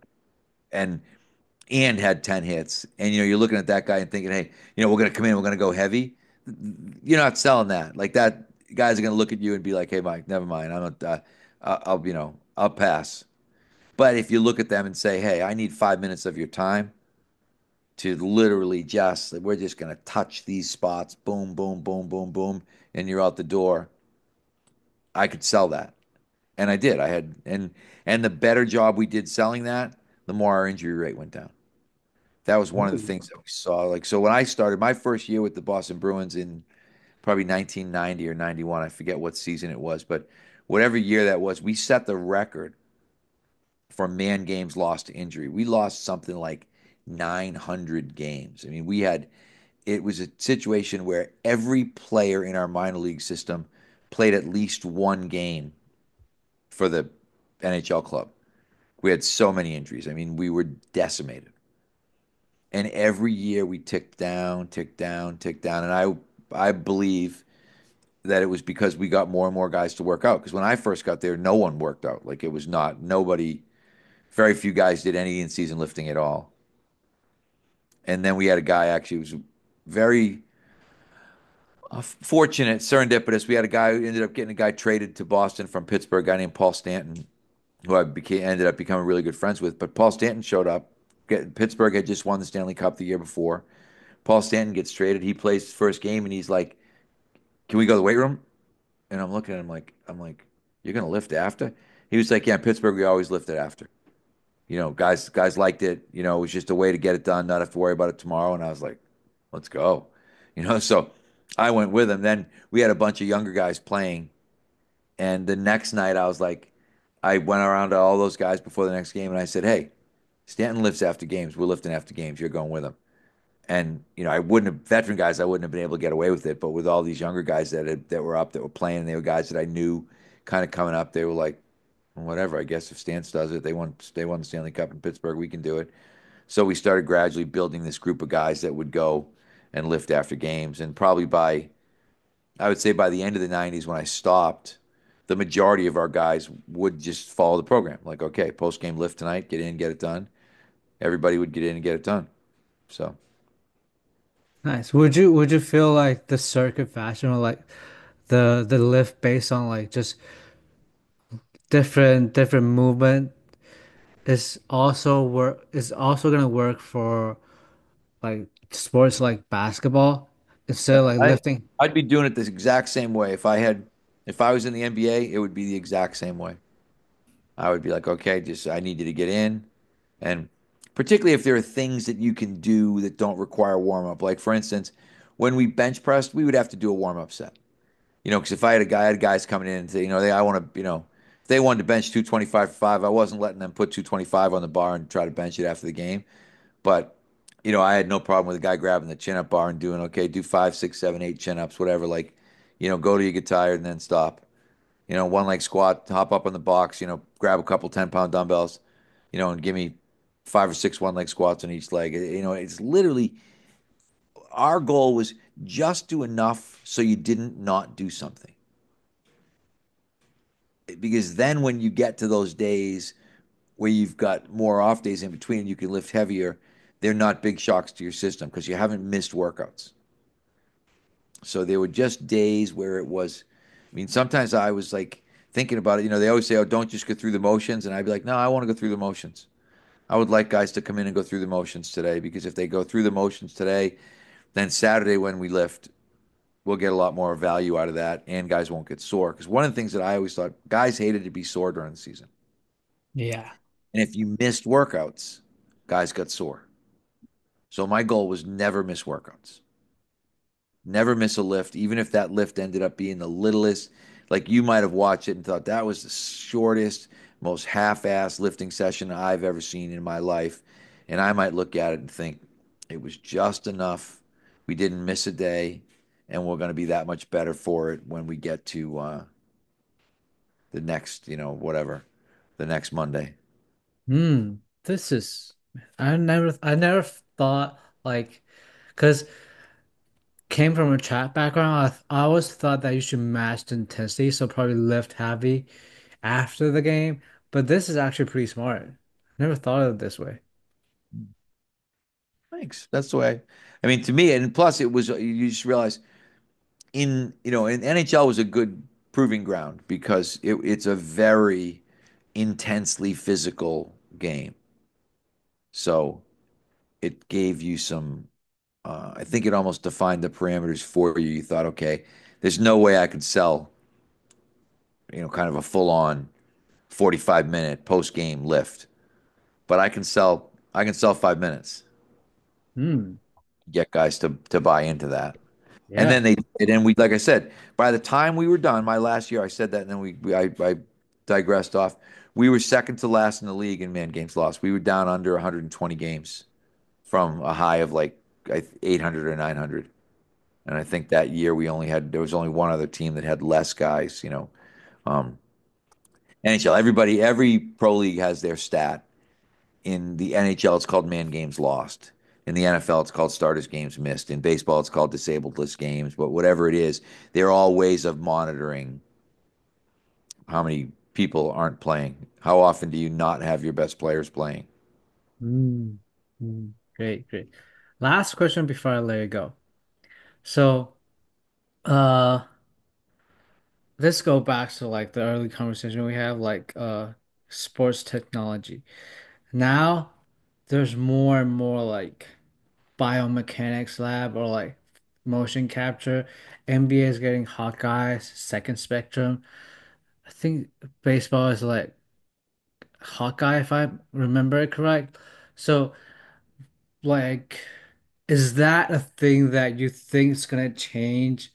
and had 10 hits. And you're looking at that guy and thinking, hey, we're gonna come in, we're gonna go heavy. You're not selling that. Like that guys are gonna look at you and be like, hey Mike, never mind. I'll pass. But if you look at them and say, hey, I need 5 minutes of your time to literally we're just gonna touch these spots, boom, boom, boom, boom, boom, and you're out the door. I could sell that. And I did. I had and the better job we did selling that, the more our injury rate went down. That was one of the Ooh. things that we saw. Like so when I started my first year with the Boston Bruins in probably 1990 or 91, I forget what season it was, but whatever year that was, we set the record for man games lost to injury. We lost something like 900 games. I mean, it was a situation where every player in our minor league system played at least one game for the NHL club. We had so many injuries. I mean, we were decimated. And every year we ticked down, ticked down, ticked down. And I believe that it was because we got more and more guys to work out. Because when I first got there, no one worked out. Like it was not nobody, very few guys did any in-season lifting at all. And then we had a guy actually who was very fortunate, serendipitous. We had a guy who ended up getting a guy traded to Boston from Pittsburgh, a guy named Paul Stanton, who ended up becoming really good friends with. But Paul Stanton showed up. Pittsburgh had just won the Stanley Cup the year before. Paul Stanton gets traded. He plays his first game and he's like, "Can we go to the weight room?" And I'm looking at him like, you're gonna lift after? He was like, yeah, in Pittsburgh, we always lifted after. Guys liked it. It was just a way to get it done, not have to worry about it tomorrow. And I was like, let's go. So I went with him. Then we had a bunch of younger guys playing. And the next night I was like, I went around to all those guys before the next game and I said, hey, Stanton lifts after games. We're lifting after games. You're going with him. And I wouldn't have veteran guys, I wouldn't have been able to get away with it. But with all these younger guys that were up, that were playing, and they were guys that I knew kind of coming up, they were like, "Well, whatever. I guess if Stance does it, they won the Stanley Cup in Pittsburgh, we can do it." So we started gradually building this group of guys that would go and lift after games. And probably I would say by the end of the 90s when I stopped, the majority of our guys would just follow the program. Like, okay, post game lift tonight, get in, get it done. Everybody would get in and get it done. So. Nice. Would you feel like the circuit fashion or like the lift based on like just different movement is also gonna work for like sports like basketball instead of like I lifting? I'd be doing it the exact same way. If I was in the NBA, it would be the exact same way. I would be like, okay, just I need you to get in. And particularly if there are things that you can do that don't require warm up. Like for instance, when we bench pressed, we would have to do a warm up set. Because if I had guys coming in and say, I want to, if they wanted to bench 225 for five, I wasn't letting them put 225 on the bar and try to bench it after the game. But, I had no problem with a guy grabbing the chin up bar and doing, okay, do five, six, seven, eight chin ups, whatever. Like, go till you get tired and then stop. One leg squat, hop up on the box, grab a couple 10-pound dumbbells, and give me five or six one leg squats on each leg. It's literally our goal was just do enough so you didn't not do something. Because then when you get to those days where you've got more off days in between, you can lift heavier, they're not big shocks to your system because you haven't missed workouts. So there were just days where it was, I mean, sometimes I was like thinking about it. They always say, oh, don't just go through the motions. And I'd be like, no, I want to go through the motions. I would like guys to come in and go through the motions today because if they go through the motions today, then Saturday when we lift, we'll get a lot more value out of that and guys won't get sore. Because one of the things that I always thought guys hated to be sore during the season. Yeah. And if you missed workouts, guys got sore. So my goal was never miss workouts. Never miss a lift, even if that lift ended up being the littlest. Like you might have watched it and thought that was the shortest, most half-assed lifting session I've ever seen in my life. And I might look at it and think it was just enough. We didn't miss a day, and we're going to be that much better for it when we get to the next, whatever, the next Monday. Hmm. This is I never thought like because came from a track background. I always thought that you should match the intensity, so probably lift heavy after the game. But this is actually pretty smart. Never thought of it this way. Thanks. That's the way. I mean, to me, and plus, it was you just realize in NHL was a good proving ground because it's a very intensely physical game. So it gave you some. I think it almost defined the parameters for you. You thought, okay, there's no way I could sell, kind of a full-on 45-minute post-game lift, but I can sell 5 minutes, Hmm. get guys to buy into that. And then Yeah. like I said, by the time we were done, my last year, I said that, and then I digressed off. We were second to last in the league in man games lost. We were down under 120 games from a high of like 800 or 900. And I think that year there was only one other team that had less guys. Um, NHL, every pro league has their stat. In the NHL, it's called man games lost. In the NFL, it's called starters games missed. In baseball, it's called disabled list games. But whatever it is, they're all ways of monitoring how many people aren't playing. How often do you not have your best players playing? Hmm. Hmm. Great, great. Last question before I let it go. So, uh, let's go back to like the early conversation we have, like sports technology. Now there's more and more like biomechanics lab or like motion capture. NBA is getting Hawkeye, second spectrum. I think baseball is like Hawkeye, if I remember it correct. So, like, is that a thing that you think is gonna change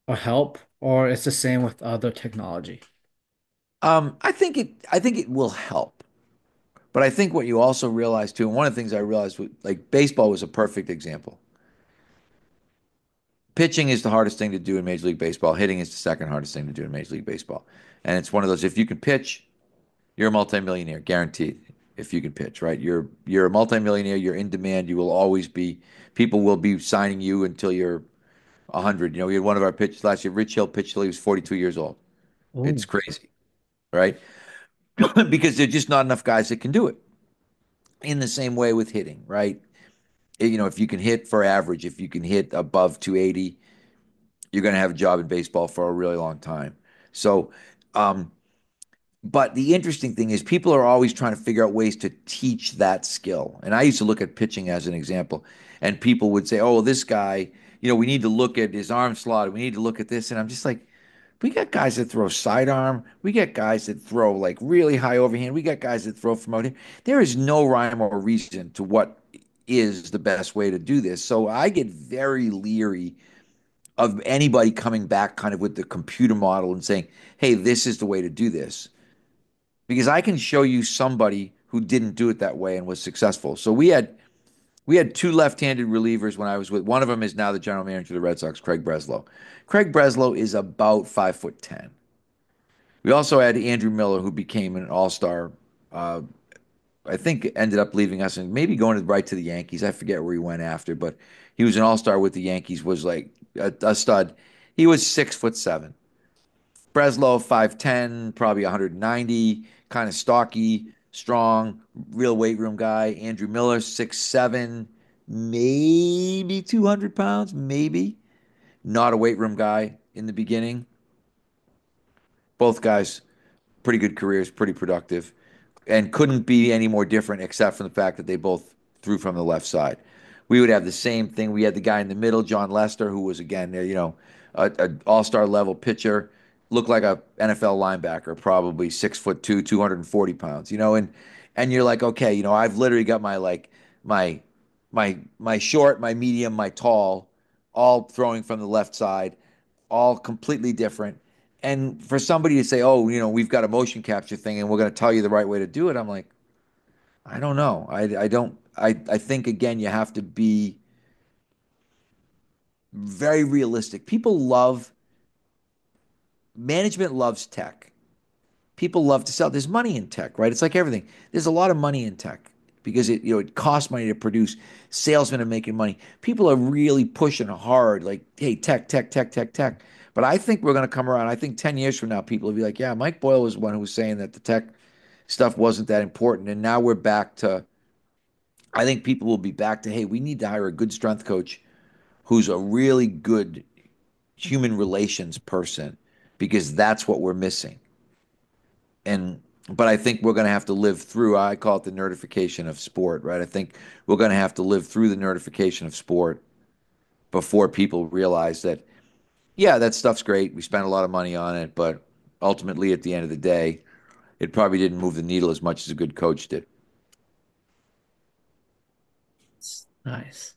or help, or it's the same with other technology? I think it will help. But I think what you also realize too, and one of the things I realized, like baseball was a perfect example. Pitching is the hardest thing to do in Major League Baseball. Hitting is the second hardest thing to do in Major League Baseball. And it's one of those, if you can pitch, you're a multimillionaire, guaranteed. If you can pitch, right? You're a multimillionaire, you're in demand, you will always be, people will be signing you until you're 100. You know, we had one of our pitchers last year, Rich Hill pitched till he was 42 years old. It's Oh, crazy, right? Because there's just not enough guys that can do it. In the same way with hitting, right? You know, if you can hit for average, if you can hit above 280, you're going to have a job in baseball for a really long time. So, um, but the interesting thing is people are always trying to figure out ways to teach that skill. And I used to look at pitching as an example, and people would say, "Oh, well, this guy, you know, we need to look at his arm slot. We need to look at this." And I'm just like, we got guys that throw sidearm. We got guys that throw like really high overhand. We got guys that throw from out here. There is no rhyme or reason to what is the best way to do this. So I get very leery of anybody coming back kind of with the computer model and saying, "Hey, this is the way to do this." Because I can show you somebody who didn't do it that way and was successful. So we had two left-handed relievers when I was with one of them is now the general manager of the Red Sox, Craig Breslow. Craig Breslow is about 5'10". We also had Andrew Miller, who became an all-star. Uh, I think ended up leaving us and maybe going right to the Yankees. I forget where he went after, but he was an all-star with the Yankees. Was like a stud. He was 6'7". Breslow 5'10", probably 190, kind of stocky, strong, real weight room guy. Andrew Miller 6'7", maybe 200 pounds, maybe. Not a weight room guy in the beginning. Both guys pretty good careers, pretty productive, and couldn't be any more different except from the fact that they both threw from the left side. We would have the same thing. We had the guy in the middle, John Lester, who was again, you know, a all-star level pitcher, looked like a NFL linebacker, probably 6'2", 240 pounds, you know, and you're like, okay, you know, I've literally got my like my my short, my medium, my tall, all throwing from the left side, all completely different. And for somebody to say, "Oh, you know, we've got a motion capture thing, and we're going to tell you the right way to do it," I'm like, I don't know. I don't. I think again, you have to be very realistic. People love management loves tech. People love to sell. There's money in tech, right? It's like everything. There's a lot of money in tech because it, you know, it costs money to produce. Salesmen are making money. People are really pushing hard, like, hey, tech, tech, tech, tech, tech. But I think we're going to come around. I think 10 years from now, people will be like, yeah, Mike Boyle was one who was saying that the tech stuff wasn't that important. And now we're back to, I think people will be back to, hey, we need to hire a good strength coach who's a really good human relations person because that's what we're missing. And but I think we're going to have to live through, I call it the nerdification of sport, right? I think we're going to have to live through the nerdification of sport before people realize that, yeah, that stuff's great. We spent a lot of money on it, but ultimately, at the end of the day, it probably didn't move the needle as much as a good coach did. nice.